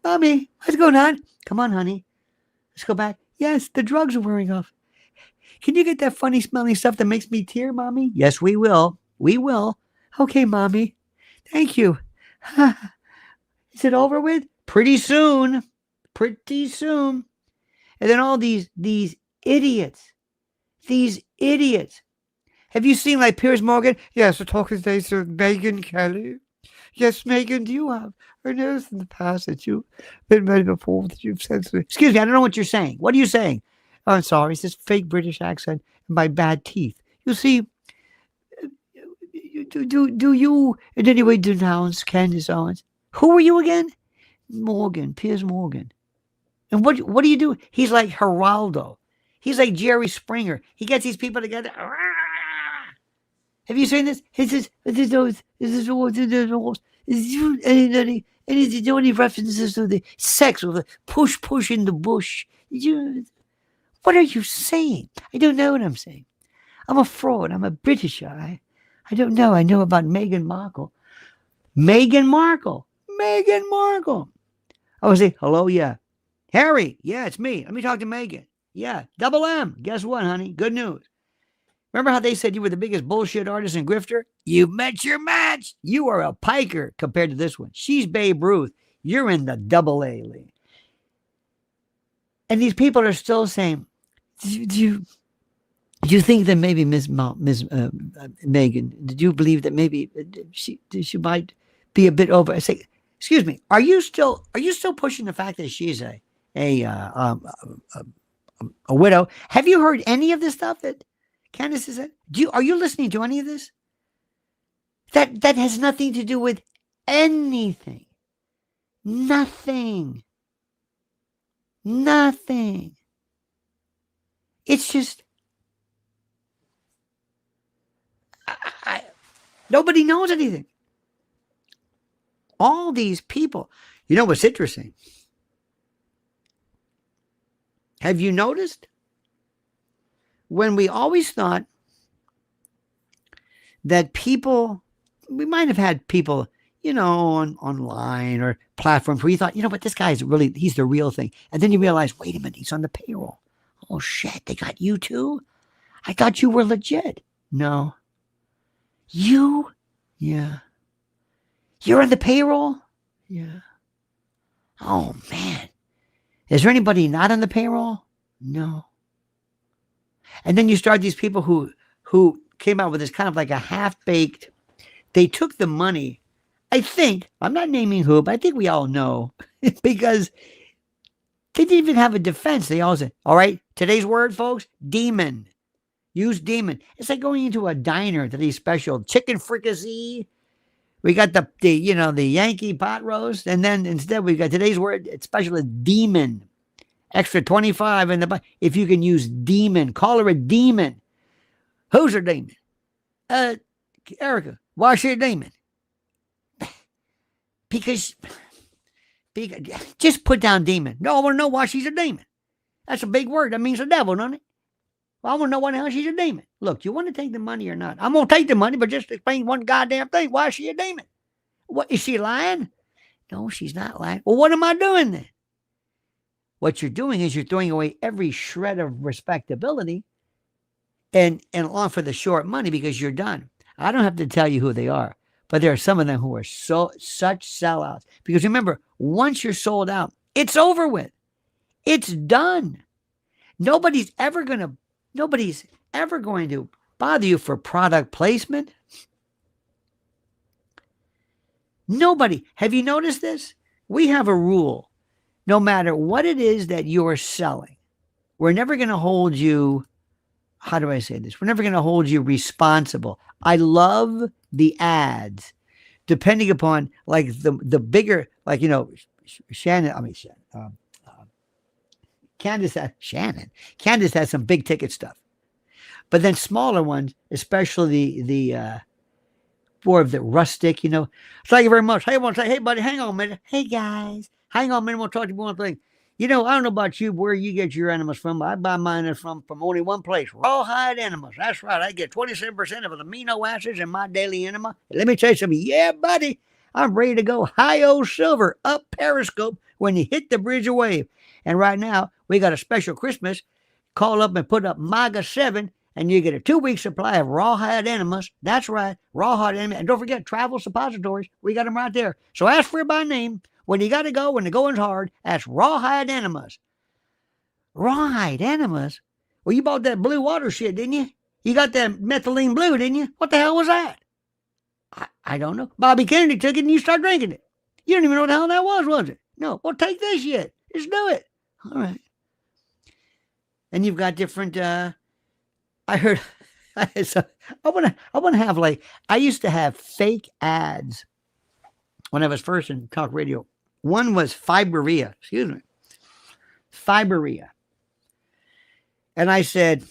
What's going on? Come on, honey. Let's go back. Yes, the drugs are wearing off. Can you get that funny smelling stuff that makes me tear, Mommy? Yes, we will. We will. Okay, Mommy. Thank you. Is it over with? Pretty soon. And then all these idiots. Have you seen like Piers Morgan? Yes, we're talking today to Megyn Kelly. Yes, Megyn, do you have or notice in the past that you've been ready before that you've said to me? Excuse me, I don't know what you're saying. What are you saying? Oh, I'm sorry, it's this fake British accent and my bad teeth. You see, do you in any way denounce Candace Owens? Who are you again? Piers Morgan. And what do you do? He's like Geraldo. He's like Jerry Springer. He gets these people together. Have you seen this? And he's doing references to the sex with the push in the bush. What are you saying? I don't know what I'm saying. I'm a fraud. I'm a Britisher. I don't know. I know about Meghan Markle. Meghan Markle. I would say, hello, yeah. Harry, yeah, it's me. Let me talk to Meghan. Yeah, Double M. Guess what, honey? Good news. Remember how they said you were the biggest bullshit artist and grifter? You met your match. You are a piker compared to this one. She's Babe Ruth. You're in the double A league. And these people are still saying, do you think that maybe Miss Meghan, did you believe that maybe she might be a bit over? I say, excuse me, are you still pushing the fact that she's a widow? Have you heard any of this stuff that Candace said? Are you listening to any of this? That has nothing to do with anything. Nothing. It's just nobody knows anything. All these people. You know what's interesting? Have you noticed? When we always thought that people, we might have had people, online or platforms where you thought, but this guy's really, he's the real thing. And then you realize, wait a minute, he's on the payroll. Oh shit, they got you too? I thought you were legit. No. You? Yeah. You're on the payroll? Yeah. Oh man. Is there anybody not on the payroll? No. And then you start these people who came out with this kind of like a half-baked, they took the money, I think, I'm not naming who, but I think we all know, because they didn't even have a defense. They all said, all right, today's word, folks, demon. Use demon. It's like going into a diner, today's special chicken fricassee. We got the Yankee pot roast, and then instead we got today's word, it's special as demon. Extra 25 in the, if you can use demon, call her a demon. Who's her demon? Erika, why is she a demon? Because just put down demon. No, I want to know why she's a demon. That's a big word. That means the devil, doesn't it? Well, I want to know why the hell she's a demon. Look, you want to take the money or not? I'm going to take the money, but just explain one goddamn thing. Why is she a demon? What, is she lying? No, she's not lying. Well, what am I doing then? What you're doing is you're throwing away every shred of respectability and along for the short money because you're done. I don't have to tell you who they are, but there are some of them who are such sellouts. Because remember, once you're sold out, it's over with. It's done. Nobody's ever going to bother you for product placement. Nobody. Have you noticed this? We have a rule. No matter what it is that you're selling, we're never going to hold you, how do I say this? We're never going to hold you responsible. I love the ads, depending upon like the bigger, like, Candace has some big ticket stuff. But then smaller ones, especially the more of the rustic, Thank you very much. Hey, I want to say, hey, buddy, hang on a minute. Hey, guys, hang on a minute. I want to talk to you one thing. I don't know about you, where you get your animals from, but I buy mine from only one place, Rawhide Animals. That's right. I get 27% of the amino acids in my daily enema. Let me tell you something. Yeah, buddy, I'm ready to go high-o silver up Periscope when you hit the bridge of wave. And right now, we got a special Christmas. Call up and put up MAGA 7, and you get a 2-week supply of rawhide enemas. That's right, rawhide enemas. And don't forget, travel suppositories. We got them right there. So ask for it by name. When you got to go, when the going's hard, ask rawhide enemas. Rawhide enemas? Well, you bought that blue water shit, didn't you? You got that methylene blue, didn't you? What the hell was that? I don't know. Bobby Kennedy took it and you started drinking it. You don't even know what the hell that was it? No. Well, take this shit. Just do it. All right. And you've got different, I heard, so I want to have I used to have fake ads when I was first in talk radio. One was Fiberia, Fiberia. And I said,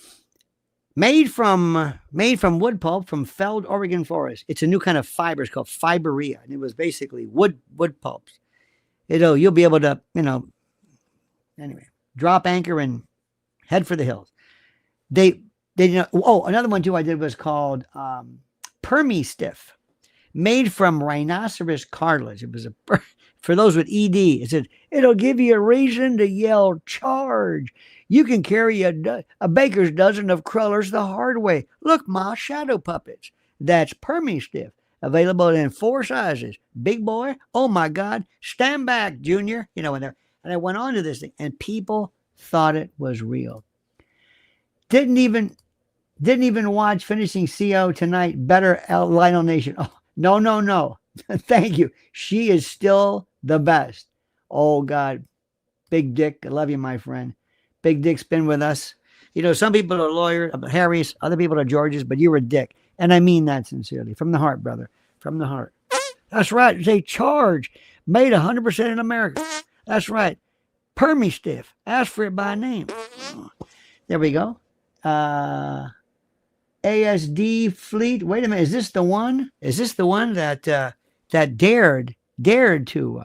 made from wood pulp from felled Oregon forest. It's a new kind of fiber. It's called Fiberia. And it was basically wood pulps. You'll be able to, anyway, drop anchor and head for the hills. Another one too I did was called Permi Stiff, made from rhinoceros cartilage. It was for those with ED. It said, it'll give you a reason to yell charge. You can carry a baker's dozen of crullers the hard way. Look, Ma, shadow puppets. That's Permi Stiff. Available in 4 sizes. Big boy, oh my God, stand back, Junior. And I went on to this thing, and people thought it was real. Didn't even watch Finishing CO tonight. Better Lionel Nation. Oh, no. Thank you. She is still the best. Oh God, Big Dick, I love you, my friend. Big Dick's been with us. Some people are lawyers, Harry's, other people are George's, but you're a dick. And I mean that sincerely, from the heart, brother. from the heart. That's right. It's a charge made 100% in America. That's right. Permi-stiff. Ask for it by name. There we go. ASD Fleet. Wait a minute. Is this the one? Is this the one that that dared to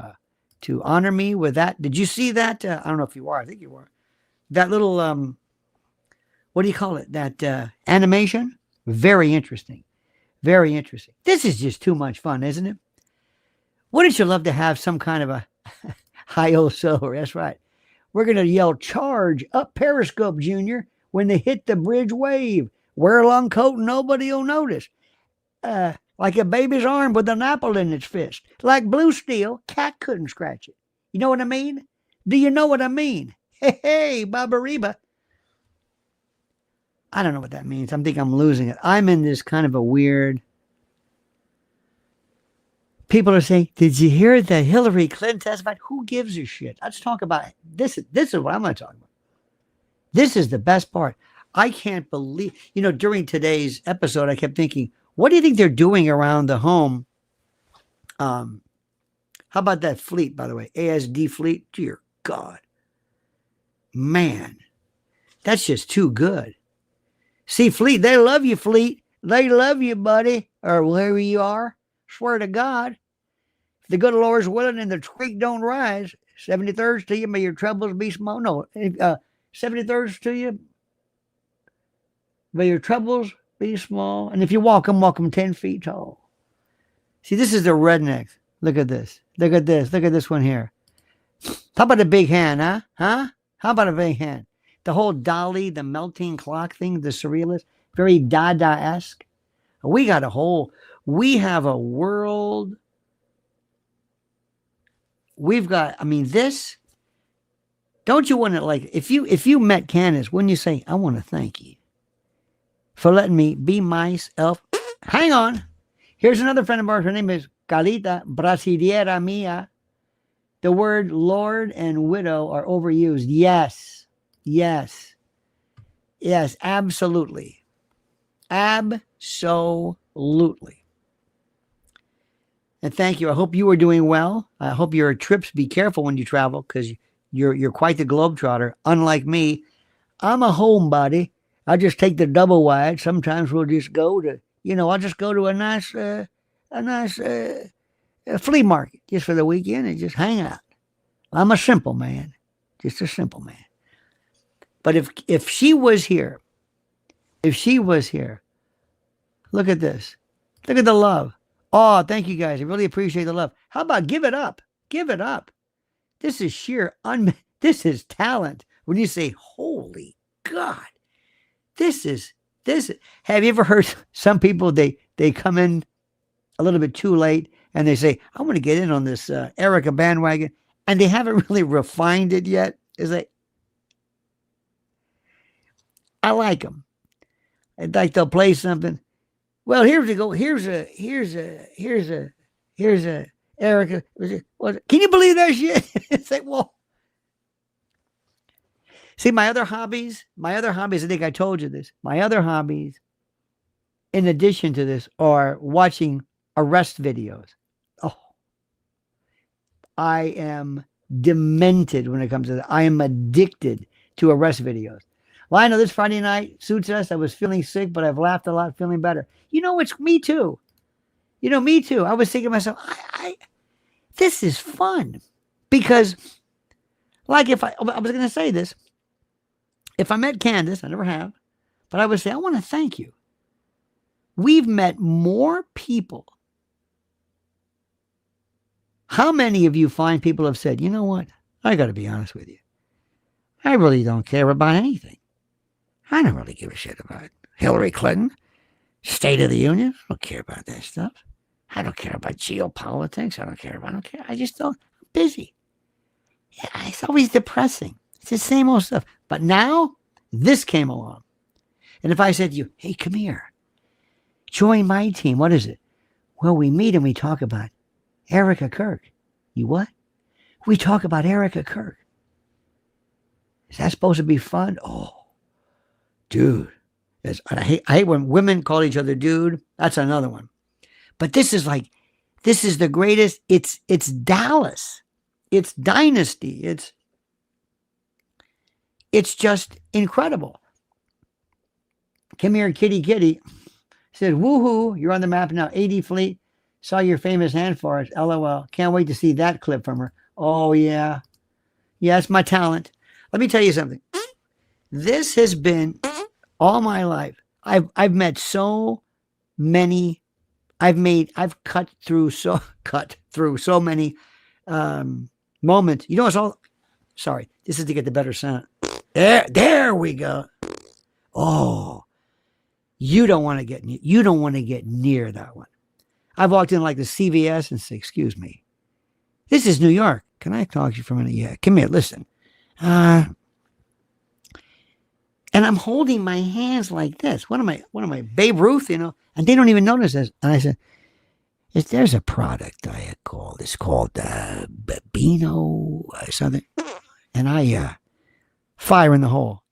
honor me with that? Did you see that? I don't know if you were. I think you were. That little what do you call it? That animation. Very interesting. Very interesting. This is just too much fun, isn't it? Wouldn't you love to have some kind of a hi-oh-so? That's right. We're going to yell, charge up Periscope, Junior, when they hit the bridge wave. Wear a long coat and nobody will notice. Like a baby's arm with an apple in its fist. Like blue steel, cat couldn't scratch it. You know what I mean? Do you know what I mean? Hey, Baba Reba. I don't know what that means. I think I'm losing it. I'm in this kind of a weird... People are saying, did you hear that Hillary Clinton testified? Who gives a shit? Let's talk about it. This is what I'm going to talk about. This is the best part. I can't believe, during today's episode, I kept thinking, what do you think they're doing around the home? How about that fleet, by the way? ASD Fleet? Dear God. Man, that's just too good. See, Fleet, they love you, Fleet. They love you, buddy, or wherever you are. Swear to God. If the good Lord's willing and the creek don't rise, 73rds to you, may your troubles be small. No, 73rds to you, may your troubles be small. And if you walk them 10 feet tall. See, this is the rednecks. Look at this. Look at this. Look at this one here. How about a big hand, huh? Huh? How about a big hand? The whole Dolly, the melting clock thing, the surrealist, very Dada-esque. We have a world. We've got, this, don't you want to, like, if you met Candace, wouldn't you say, I want to thank you for letting me be myself? Hang on. Here's another friend of ours. Her name is Carlita Brasileira Mia. The word Lord and widow are overused. Yes. Yes. Yes, absolutely. Absolutely. And thank you. I hope you are doing well. I hope your trips, be careful when you travel, because you're quite the globetrotter. Unlike me, I'm a homebody. I just take the double wide. Sometimes we'll just go to, I'll just go to a nice flea market just for the weekend and just hang out. I'm a simple man, just a simple man. But if she was here, look at this. Look at the love. Oh, thank you guys. I really appreciate the love. How about give it up? Give it up. This is this is talent. When you say, holy God, this is, have you ever heard some people, they come in a little bit too late and they say, I want to get in on this Erika bandwagon, and they haven't really refined it yet. It's like, I like them. It's like they'll play something. Well, here we go. Here's a Erika. Can you believe that shit? It's like, well, see, my other hobbies, I think I told you this. My other hobbies, in addition to this, are watching arrest videos. Oh, I am demented when it comes to that. I am addicted to arrest videos. Well, I know this Friday night suits us. I was feeling sick, but I've laughed a lot, feeling better. It's me too. Me too. I was thinking to myself, this is fun. Because, like, I was going to say this, if I met Candace, I never have, but I would say, I want to thank you. We've met more people. How many of you find people have said, you know what? I got to be honest with you. I really don't care about anything. I don't really give a shit about Hillary Clinton, State of the Union. I don't care about that stuff. I don't care about geopolitics. I don't care. I just don't. I'm busy. Yeah, it's always depressing. It's the same old stuff. But now, this came along. And if I said to you, hey, come here, join my team. What is it? Well, we meet and we talk about Erika Kirk. You what? We talk about Erika Kirk. Is that supposed to be fun? Oh, dude. I hate when women call each other dude. That's another one. But this is the greatest. It's Dallas. It's Dynasty. It's just incredible. Come here, kitty, kitty. Said, woohoo, you're on the map now. 80 Fleet. Saw your famous hand for it. LOL. Can't wait to see that clip from her. Oh, yeah. Yeah, it's my talent. Let me tell you something. This has been all my life. I've met so many. I've cut through so many moments. You know, it's all. Sorry, this is to get the better sound. There we go. Oh, you don't want to get near that one. I've walked in like the CVS and said, "Excuse me, this is New York. Can I talk to you for a minute?" Yeah, come here. Listen. And I'm holding my hands like this. What am I, Babe Ruth? You know, and they don't even notice this. And I said, "There's a product I called. It's called Babino or something." And I fire in the hole,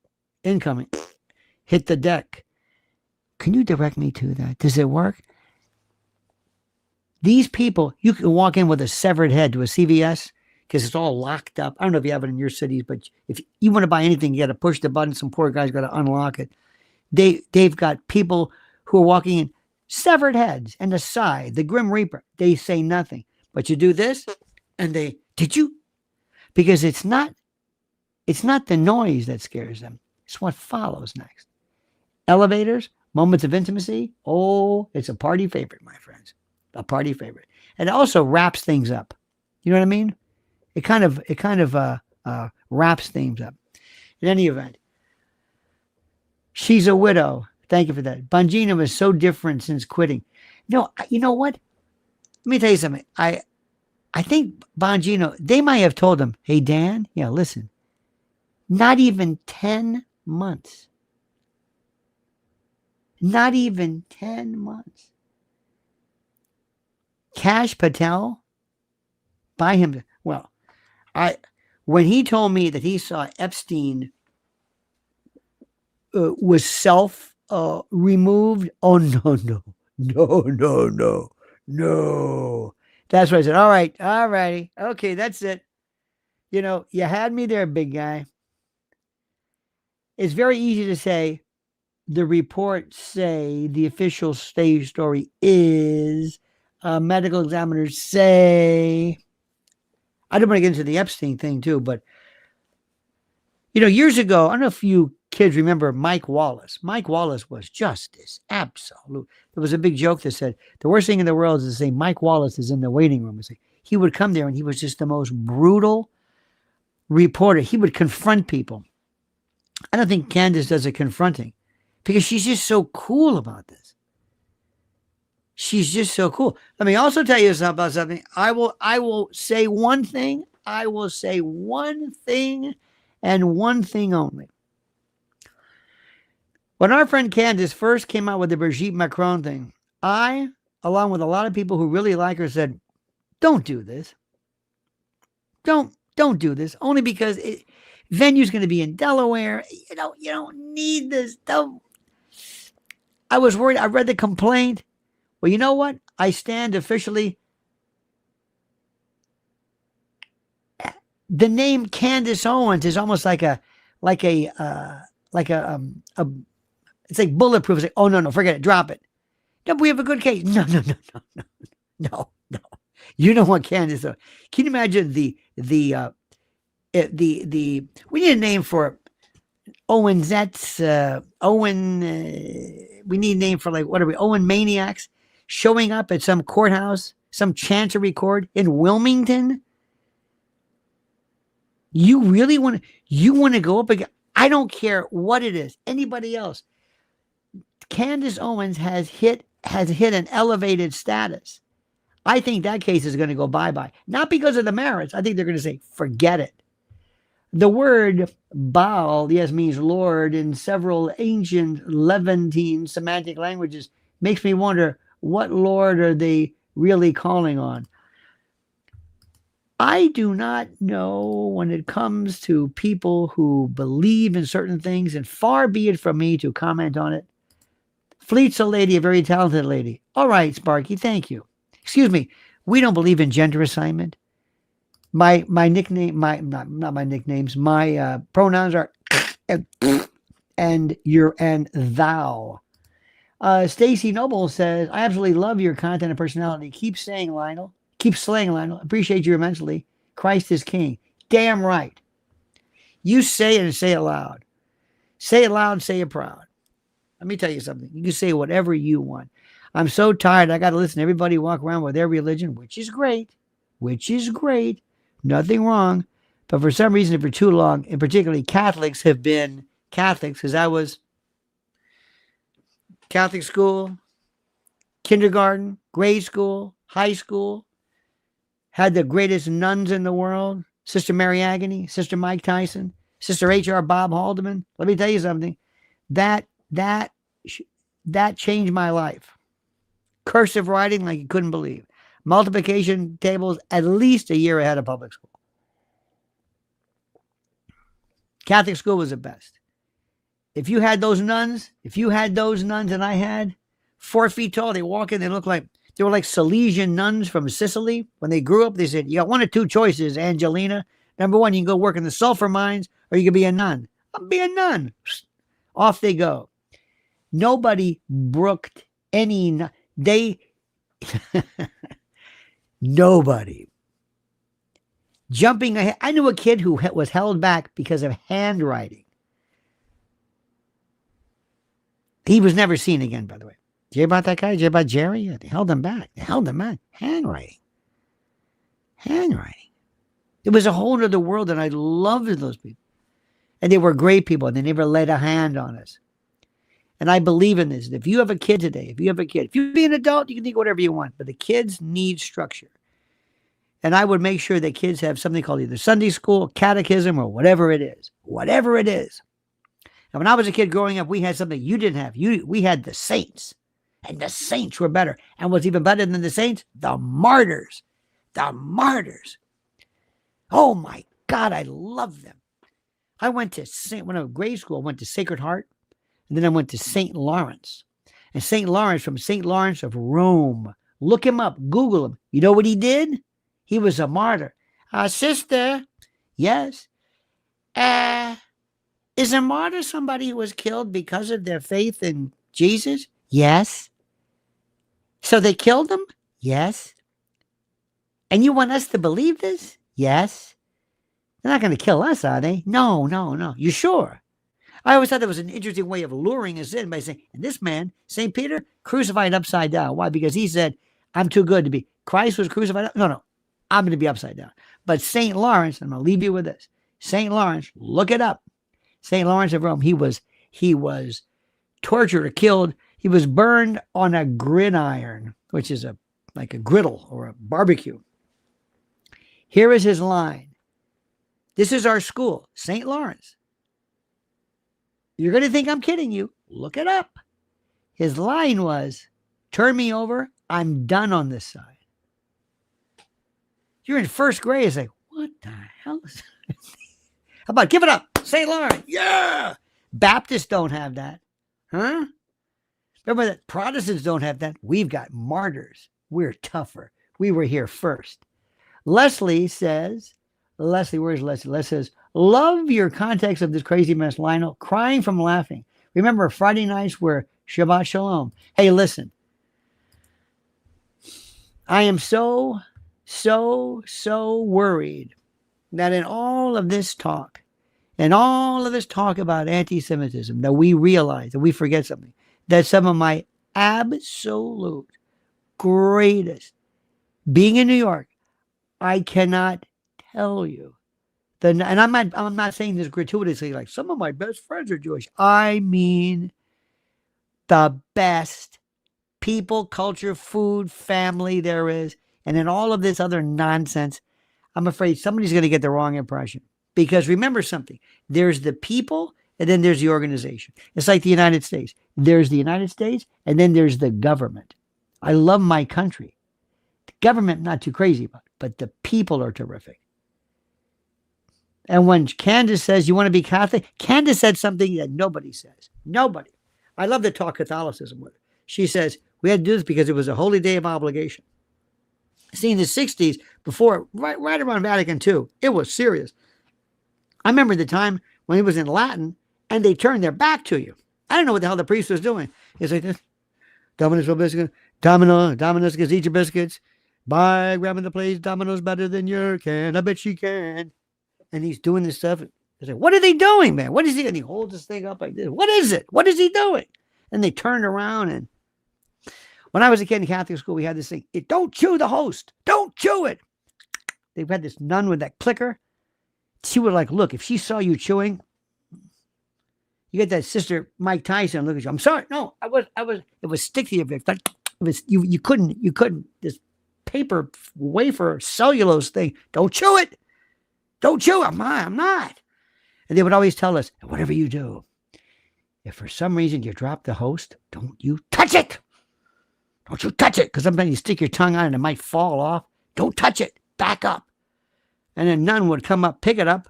incoming, hit the deck. Can you direct me to that? Does it work? These people, you can walk in with a severed head to a CVS because it's all locked up. I don't know if you have it in your cities, but if you want to buy anything, you got to push the button. Some poor guy's got to unlock it. They've got people who are walking in severed heads and the side, the Grim Reaper. They say nothing, but you do this, and did you? Because it's not the noise that scares them. It's what follows next. Elevators, moments of intimacy. Oh, it's a party favorite, my friends. A party favorite. And it also wraps things up. You know what I mean? It kind of wraps things up. In any event, she's a widow. Thank you for that. Bongino is so different since quitting. No, you know what? Let me tell you something. I think Bongino, they might have told him, "Hey, Dan, yeah, listen, not even 10 months. Not even 10 months. Cash Patel, by him. Well, when he told me that he saw Epstein was self removed, oh no. That's what I said. All righty, okay, that's it. You know, you had me there, big guy. It's very easy to say. The reports say the official stage story is. Medical examiners say, I don't want to get into the Epstein thing too, but, you know, years ago, I don't know if you kids remember Mike Wallace. Mike Wallace was just this absolute. There was a big joke that said, the worst thing in the world is to say Mike Wallace is in the waiting room. It's like, he would come there and he was just the most brutal reporter. He would confront people. I don't think Candace does a confronting because she's just so cool about this. She's just so cool. Let me also tell you about something. I will say one thing. I will say one thing and one thing only. When our friend Candace first came out with the Brigitte Macron thing, I, along with a lot of people who really like her, said, don't do this. Don't do this. Only because venue's going to be in Delaware. You don't need this. I was worried. I read the complaint. Well, you know what? I stand officially. The name Candace Owens is almost like it's like bulletproof. It's like, oh no, forget it, drop it. No, we have a good case. No. You don't want Candace. Can you imagine the we need a name for Owensettes, Owen. We need a name for Owen maniacs. Showing up at some courthouse, some chancery court in Wilmington. You really want to go up again? I don't care what it is. Anybody else? Candace Owens has hit an elevated status. I think that case is going to go bye-bye. Not because of the merits. I think they're going to say, forget it. The word Baal, yes, means Lord in several ancient Levantine semantic languages. Makes me wonder, what Lord are they really calling on? I do not know when it comes to people who believe in certain things, and far be it from me to comment on it. Fleet's a lady, a very talented lady. All right, Sparky, thank you. Excuse me. We don't believe in gender assignment. My nickname, not my nicknames. My pronouns are and you're and thou. Stacy Noble says, I absolutely love your content and personality. Keep saying, Lionel. Keep slaying, Lionel. Appreciate you immensely. Christ is king. Damn right. You say it and say it loud. Say it loud, say it proud. Let me tell you something. You can say whatever you want. I'm so tired. I got to listen to everybody walk around with their religion, which is great. Which is great. Nothing wrong. But for some reason, for too long, and particularly Catholics have been Catholics, because I was Catholic school, kindergarten, grade school, high school, had the greatest nuns in the world, Sister Mary Agony, Sister Mike Tyson, Sister H.R. Bob Haldeman. Let me tell you something. That changed my life. Cursive writing like you couldn't believe. Multiplication tables at least a year ahead of public school. Catholic school was the best. If you had those nuns and I had 4 feet tall, they walk in, they look like, they were like Silesian nuns from Sicily. When they grew up, they said, you got one of two choices, Angelina. Number one, you can go work in the sulfur mines, or you can be a nun. I'll be a nun. Off they go. Nobody brooked any, nobody. Jumping ahead. I knew a kid who was held back because of handwriting. He was never seen again, by the way. Did you hear about that guy? Did you hear about Jerry? Yeah, they held him back. Handwriting. It was a whole other world, and I loved those people. And they were great people, and they never laid a hand on us. And I believe in this. If you have a kid today, if you be an adult, you can think whatever you want, but the kids need structure. And I would make sure that kids have something called either Sunday school, catechism, or whatever it is. Whatever it is. And when I was a kid growing up, we had something you didn't have. We had the saints. And the saints were better. And what's even better than the saints? The martyrs. The martyrs. Oh my God, I love them. I went to when I was in grade school, I went to Sacred Heart. And then I went to St. Lawrence. And St. Lawrence, from St. Lawrence of Rome. Look him up. Google him. You know what he did? He was a martyr. Sister. Yes. Is a martyr somebody who was killed because of their faith in Jesus? Yes. So they killed him? Yes. And you want us to believe this? Yes. They're not going to kill us, are they? No. You sure? I always thought that was an interesting way of luring us in by saying, and this man, St. Peter, crucified upside down. Why? Because he said, I'm too good to be. Christ was crucified. No. I'm going to be upside down. But St. Lawrence, I'm going to leave you with this. St. Lawrence, look it up. St. Lawrence of Rome, he was tortured or killed. He was burned on a gridiron, which is like a griddle or a barbecue. Here is his line. This is our school, St. Lawrence. You're going to think I'm kidding you. Look it up. His line was, turn me over. I'm done on this side. You're in first grade. It's like, what the hell is that? How about give it up? St. Lawrence. Yeah. Baptists don't have that. Huh? Remember that Protestants don't have that. We've got martyrs. We're tougher. We were here first. Leslie, where's Leslie? Leslie says, love your context of this crazy mess, Lionel. Crying from laughing. Remember, Friday nights were Shabbat Shalom. Hey, listen. I am so worried that in all of this talk about anti-Semitism, that we realize, that we forget something, that some of my absolute greatest, being in New York, I cannot tell you, and I'm not saying this gratuitously, like some of my best friends are Jewish. I mean the best people, culture, food, family there is. And in all of this other nonsense, I'm afraid somebody's going to get the wrong impression. Because remember something, there's the people and then there's the organization. It's like the United States. There's the United States and then there's the government. I love my country. The government, not too crazy about it, but the people are terrific. And when Candace says, you want to be Catholic? Candace said something that nobody says. Nobody. I love to talk Catholicism with her. She says, we had to do this because it was a holy day of obligation. See, in the 60s, before, right around Vatican II, it was serious. I remember the time when it was in Latin, and they turned their back to you. I don't know what the hell the priest was doing. It's like this. Dominus Vobiscum, Dominus gets eat your biscuits. By grabbing the place, Domino's better than your can. I bet she can. And he's doing this stuff. It's like, what are they doing, man? What is he? And he holds this thing up like this. What is it? What is he doing? And they turned around. And when I was a kid in Catholic school, we had this thing. Don't chew the host. Don't chew it. They've had this nun with that clicker. She would like, look, if she saw you chewing, you get that Sister Mike Tyson look at you. I'm sorry. No, it was stick to your Vic. It was, you couldn't, this paper wafer cellulose thing. Don't chew it. Don't chew it. I'm not. And they would always tell us, whatever you do, if for some reason you drop the host, don't you touch it. Don't you touch it. Because sometimes you stick your tongue on it and it might fall off. Don't touch it. Back up. And a nun would come up, pick it up.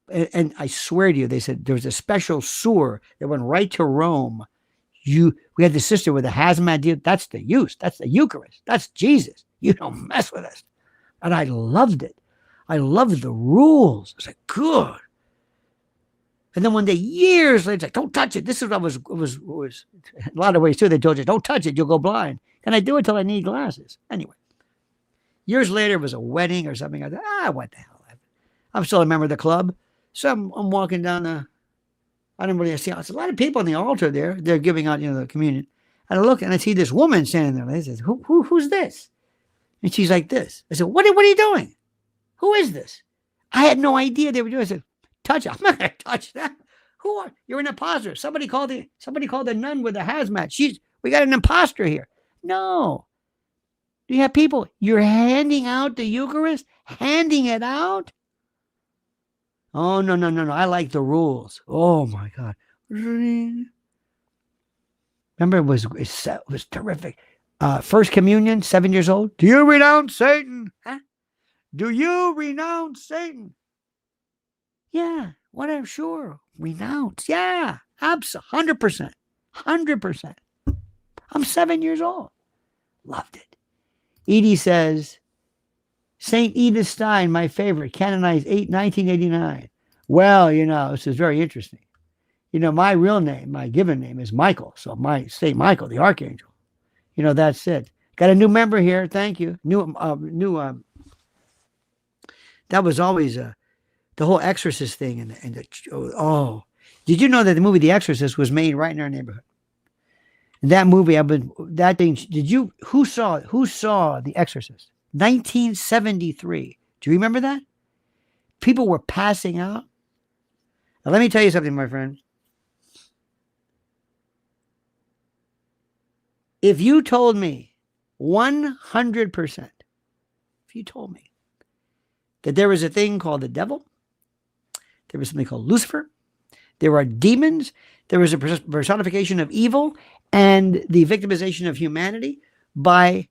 And I swear to you, they said there was a special sewer that went right to Rome. We had the sister with a hazmat deal. That's the use. That's the Eucharist. That's Jesus. You don't mess with us. And I loved it. I loved the rules. I was like, good. And then one day, years later, it's like, don't touch it. This is what was in a lot of ways too. They told you, don't touch it. You'll go blind. And I do it till I need glasses. Anyway, years later, it was a wedding or something. I thought, what the hell? I'm still a member of the club. So I'm walking down I don't really see. There's a lot of people on the altar there. They're giving out, the communion. And I look and I see this woman standing there. And I said, who's this? And she's like this. I said, what are you doing? Who is this? I had no idea they were doing it. I said, touch it. I'm not going to touch that. Who are? You're an imposter. Somebody called the nun with the hazmat. We got an imposter here. No. Do you have people? You're handing out the Eucharist? Handing it out? Oh, no. I like the rules. Oh, my God. Remember, it was terrific. First communion, 7 years old. Do you renounce Satan? Huh? Do you renounce Satan? Yeah, whatever, sure. Renounce. Yeah, absolutely. 100%. 100%. I'm 7 years old. Loved it. Edie says, St. Edith Stein, my favorite, canonized 1989. Well, this is very interesting. My real name, my given name is Michael. So my St. Michael, the Archangel. That's it. Got a new member here. Thank you. That was always the whole Exorcist thing. Did you know that the movie The Exorcist was made right in our neighborhood? That movie, who saw The Exorcist? 1973. Do you remember that? People were passing out. Now, let me tell you something, my friend. If you told me 100%, if you told me that there was a thing called the devil, there was something called Lucifer, there are demons, there was a personification of evil and the victimization of humanity by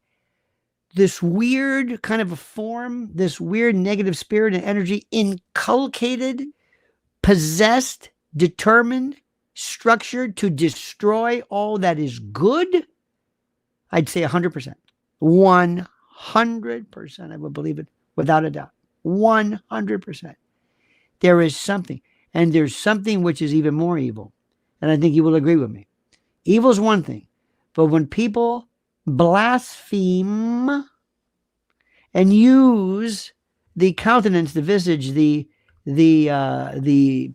this weird kind of a form, this weird negative spirit and energy inculcated, possessed, determined, structured to destroy all that is good, I'd say 100%. 100%. I would believe it without a doubt. 100%. There is something. And there's something which is even more evil. And I think you will agree with me. Evil is one thing. But when people blaspheme and use the countenance, the visage, the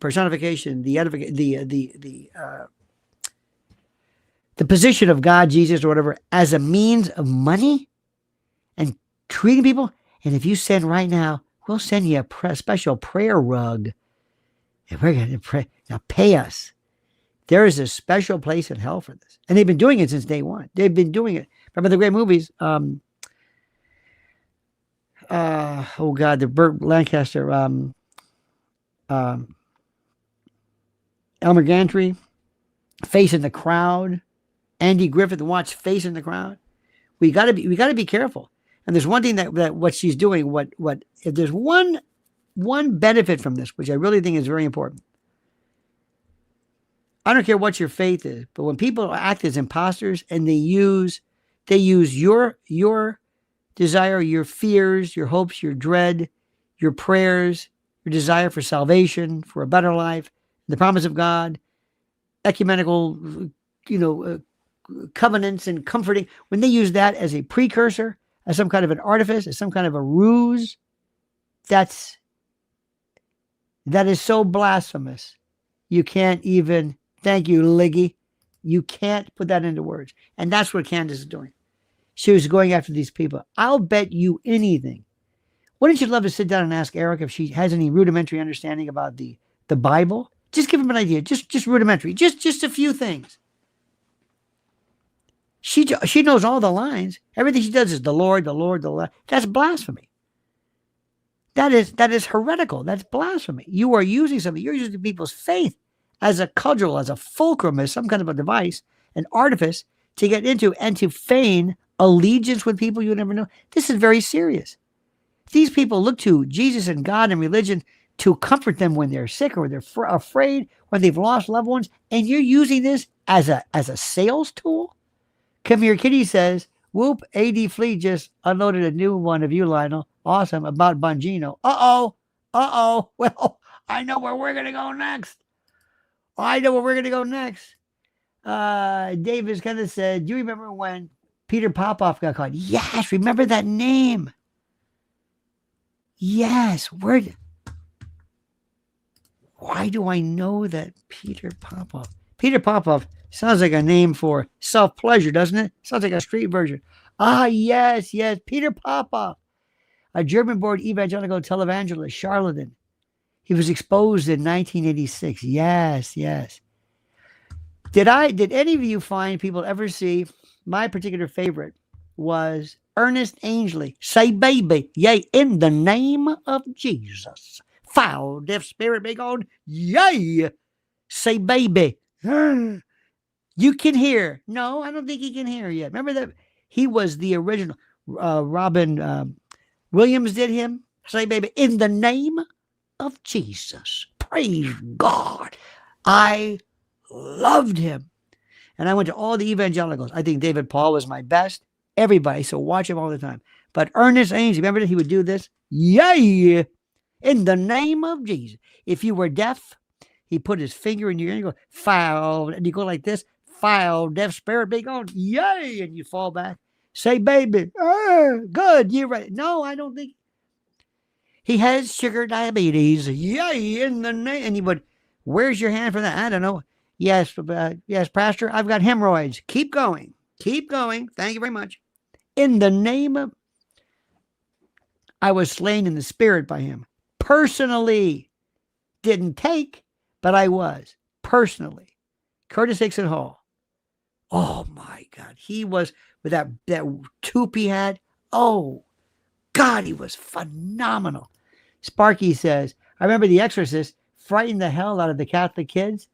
personification, the position of God, Jesus, or whatever, as a means of money and treating people. And if you send right now, we'll send you a special prayer rug. And we're going to pray. Now pay us. There is a special place in hell for this. And they've been doing it since day one. They've been doing it. Remember the great movies? The Burt Lancaster, Elmer Gantry, Face in the Crowd, Andy Griffith, watch Face in the Crowd. We got to be careful. And there's one thing that what she's doing, if there's one benefit from this, which I really think is very important. I don't care what your faith is, but when people act as imposters and they use your desire, your fears, your hopes, your dread, your prayers, your desire for salvation, for a better life, the promise of God, ecumenical, covenants and comforting, when they use that as a precursor, as some kind of an artifice, as some kind of a ruse, that is so blasphemous. You can't even, thank you, Liggy. You can't put that into words. And that's what Candace is doing. She was going after these people. I'll bet you anything. Wouldn't you love to sit down and ask Erika if she has any rudimentary understanding about the Bible? Just give him an idea. Just rudimentary. Just a few things. She knows all the lines. Everything she does is the Lord, the Lord, the Lord. That's blasphemy. That is heretical. That's blasphemy. You are using something. You're using people's faith as a cudgel, as a fulcrum, as some kind of a device, an artifice to get into and to feign allegiance with people you never know. This is very serious. These people look to Jesus and God and religion to comfort them when they're sick or they're afraid, when they've lost loved ones, and you're using this as a sales tool? Come Here Kitty says, whoop, AD Fleet just unloaded a new one of you, Lionel. Awesome, about Bongino. Uh-oh. Well, I know where we're going to go next. Davis kind of said, do you remember when Peter Popoff got caught? Yes, remember that name. Yes, why do I know that Peter Popoff? Peter Popoff sounds like a name for self-pleasure, doesn't it? Sounds like a street version. Ah, yes, Peter Popoff, a German-born evangelical televangelist, charlatan. He was exposed in 1986. Yes. Did any of you find people ever see, my particular favorite was Ernest Angley. Say baby, yea, in the name of Jesus. Foul, deaf spirit be gone, yea. Say baby. You can hear. No, I don't think he can hear yet. Remember that? He was the original. Robin Williams did him. Say baby, in the name of Jesus. Praise God. I loved him. And I went to all the evangelicals. I think David Paul was my best. Everybody. So watch him all the time. But Ernest Angley, remember that he would do this? Yay! In the name of Jesus. If you were deaf, he put his finger in your ear and you go, foul. And you go like this. Foul, deaf spirit be gone. Yay! And you fall back. Say baby. Good. You're right. No, I don't think. He has sugar diabetes. Yay! In the name. And he would, where's your hand for that? I don't know. Yes, Pastor, I've got hemorrhoids. Keep going. Thank you very much. In the name of, I was slain in the spirit by him. Personally. Didn't take, but I was. Personally. Curtis Hickson Hall. Oh my God. He was, with that toop he had. Oh God, he was phenomenal. Sparky says, I remember The Exorcist frightened the hell out of the Catholic kids.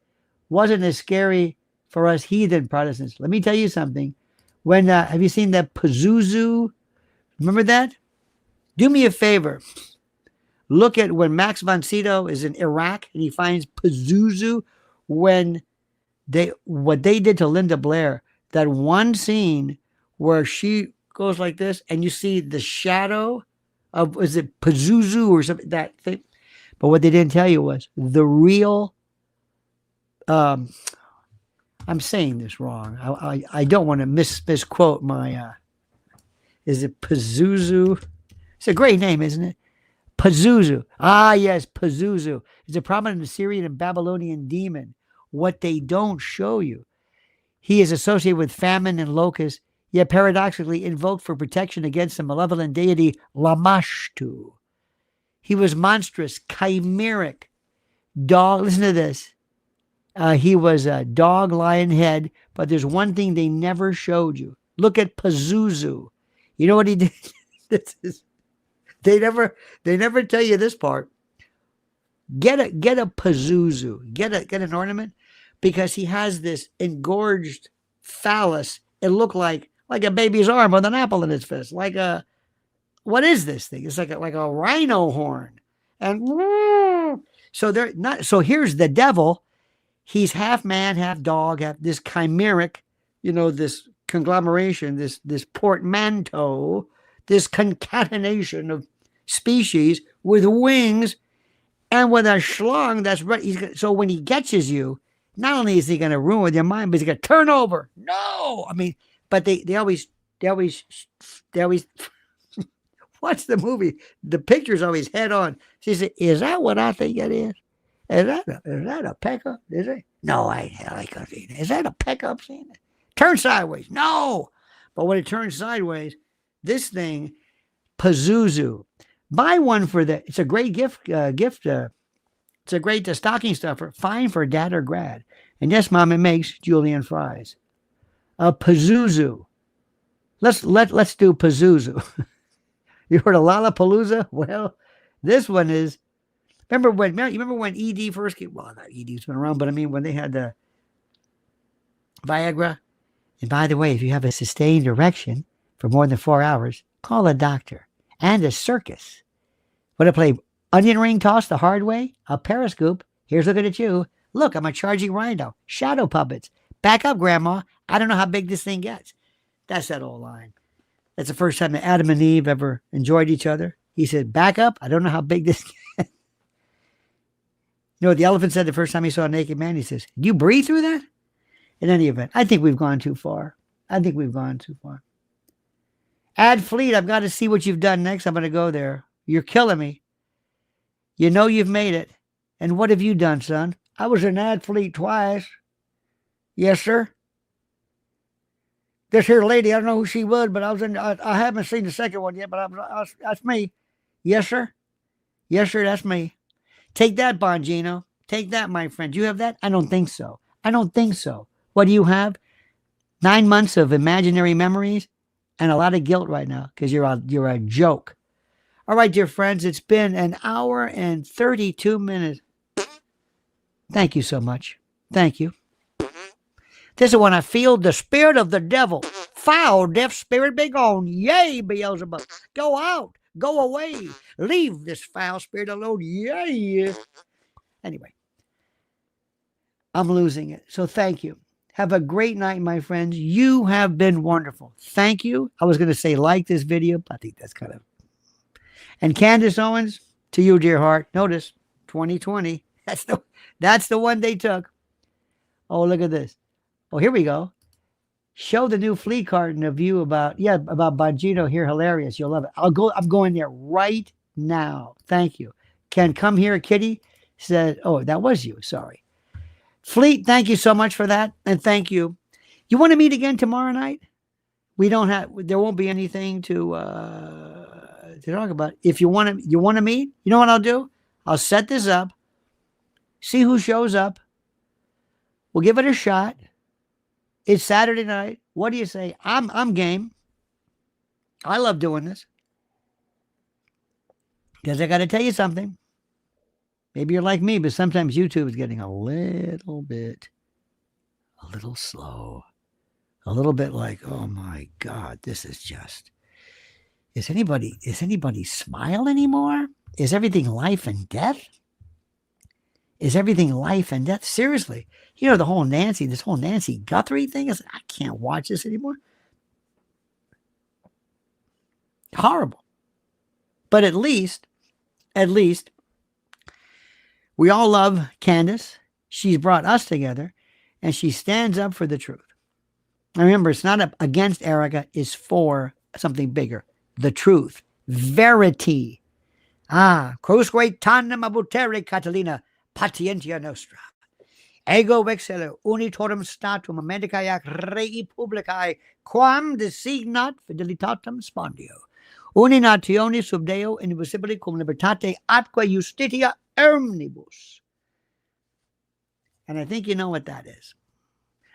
Wasn't as scary for us heathen Protestants. Let me tell you something. When have you seen that Pazuzu? Remember that? Do me a favor. Look at when Max von Sydow is in Iraq and he finds Pazuzu. What they did to Linda Blair, that one scene where she goes like this and you see the shadow of, is it Pazuzu or something, that thing? But what they didn't tell you was the real, I'm saying this wrong. I don't want to misquote my, is it Pazuzu? It's a great name, isn't it? Pazuzu. Ah, yes, Pazuzu. It's a prominent Assyrian and Babylonian demon. What they don't show you. He is associated with famine and locusts, yet paradoxically invoked for protection against the malevolent deity Lamashtu. He was monstrous, chimeric, dog. Listen to this. He was a dog, lion head, but there's one thing they never showed you. Look at Pazuzu. You know what he did? They never tell you this part. Get a Pazuzu. Get an ornament, because he has this engorged phallus. It looked like a baby's arm with an apple in its fist. What is this thing? It's like a rhino horn. And so they're not. So here's the devil. He's half man, half dog, half this chimeric, this conglomeration, this portmanteau, this concatenation of species with wings and with a schlong that's right. So when he catches you, not only is he going to ruin your mind, but he's going to turn over. No, I mean, but they always, watch the movie. The picture's always head on. She said, "Is that what I think it is? Is that a pickup? Is it? No, I couldn't see it. Is that a pickup? Scene? Turn sideways. No, but when it turns sideways, this thing, Pazuzu. Buy one for the. It's a great gift. It's a great stocking stuffer. Fine for dad or grad. And yes, Mom, it makes julienne fries. A Pazuzu. Let's do Pazuzu. You heard of Lollapalooza? Well, this one is. Remember when ED first came? Well, not ED's been around, but I mean when they had the Viagra. And by the way, if you have a sustained erection for more than 4 hours, call a doctor. And a circus. Want to play onion ring toss the hard way? A periscope. Here's looking at you. Look, I'm a charging rhino. Shadow puppets. Back up, Grandma. I don't know how big this thing gets. That's that old line. That's the first time that Adam and Eve ever enjoyed each other. He said, back up. I don't know how big this gets. You know what the elephant said the first time he saw a naked man? He says, do you breathe through that? In any event, I think we've gone too far. Ad Fleet, I've got to see what you've done next. I'm going to go there. You're killing me. You know you've made it. And what have you done, son? I was in Ad Fleet twice. Yes, sir. This here lady, I don't know who she was, but I haven't seen the second one yet, but that's me. Yes, sir. Yes, sir, that's me. Take that, Bongino. Take that, my friend. Do you have that? I don't think so. What do you have? 9 months of imaginary memories and a lot of guilt right now because you're a joke. All right, dear friends, it's been an hour and 32 minutes. Thank you so much. Thank you. This is when I feel the spirit of the devil. Foul, deaf spirit, be gone. Yay, Beelzebub. Go out. Go away. Leave this foul spirit alone. Yay. Anyway, I'm losing it. So thank you. Have a great night, my friends. You have been wonderful. Thank you. I was going to say like this video, but I think that's kind of. And Candace Owens, to you, dear heart. Notice 2020. That's the one they took. Oh, look at this. Oh, here we go. Show the new flea carton of you about Bongino here. Hilarious. You'll love it. I'm going there right now. Thank you. Can come here, Kitty said, oh, that was you. Sorry. Fleet, thank you so much for that. And thank you. You want to meet again tomorrow night? There won't be anything to talk about. If you want to meet, you know what I'll do? I'll set this up, see who shows up. We'll give it a shot. It's Saturday night. What do you say? I'm game. I love doing this. Because I got to tell you something. Maybe you're like me, but sometimes YouTube is getting a little slow. A little bit like, oh my God, this is just. Is anybody smile anymore? Is everything life and death? Seriously. You know, this whole Nancy Guthrie thing is, I can't watch this anymore. Horrible. But at least, we all love Candace. She's brought us together and she stands up for the truth. And remember, it's not against Erika, it's for something bigger. The truth. Verity. Quousque tandem abutere Catalina patientia nostra. Ego vexele unitorum statum medicae rei publicae quam designat fidelitatem spondio. Uni natione sub Deo invisibili cum libertate atque justitia omnibus. And I think you know what that is.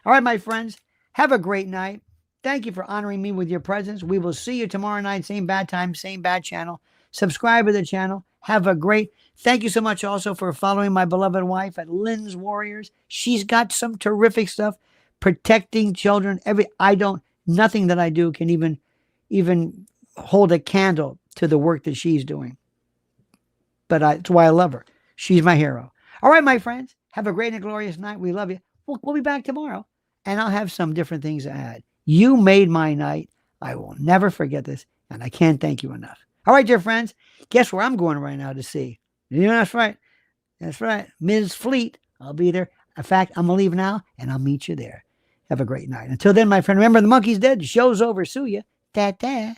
All right, my friends, have a great night. Thank you for honoring me with your presence. We will see you tomorrow night, same bad time, same bad channel. Subscribe to the channel. Have a great. Thank you so much also for following my beloved wife at Lynn's Warriors. She's got some terrific stuff. Protecting children. Nothing that I do can even hold a candle to the work that she's doing. But that's why I love her. She's my hero. All right, my friends. Have a great and glorious night. We love you. We'll be back tomorrow, and I'll have some different things to add. You made my night. I will never forget this, and I can't thank you enough. All right, dear friends, guess where I'm going right now to see? You know, that's right. That's right. Ms. Fleet. I'll be there. In fact, I'm going to leave now, and I'll meet you there. Have a great night. Until then, my friend, remember the monkey's dead. The show's over. Sue ya. Ta-ta.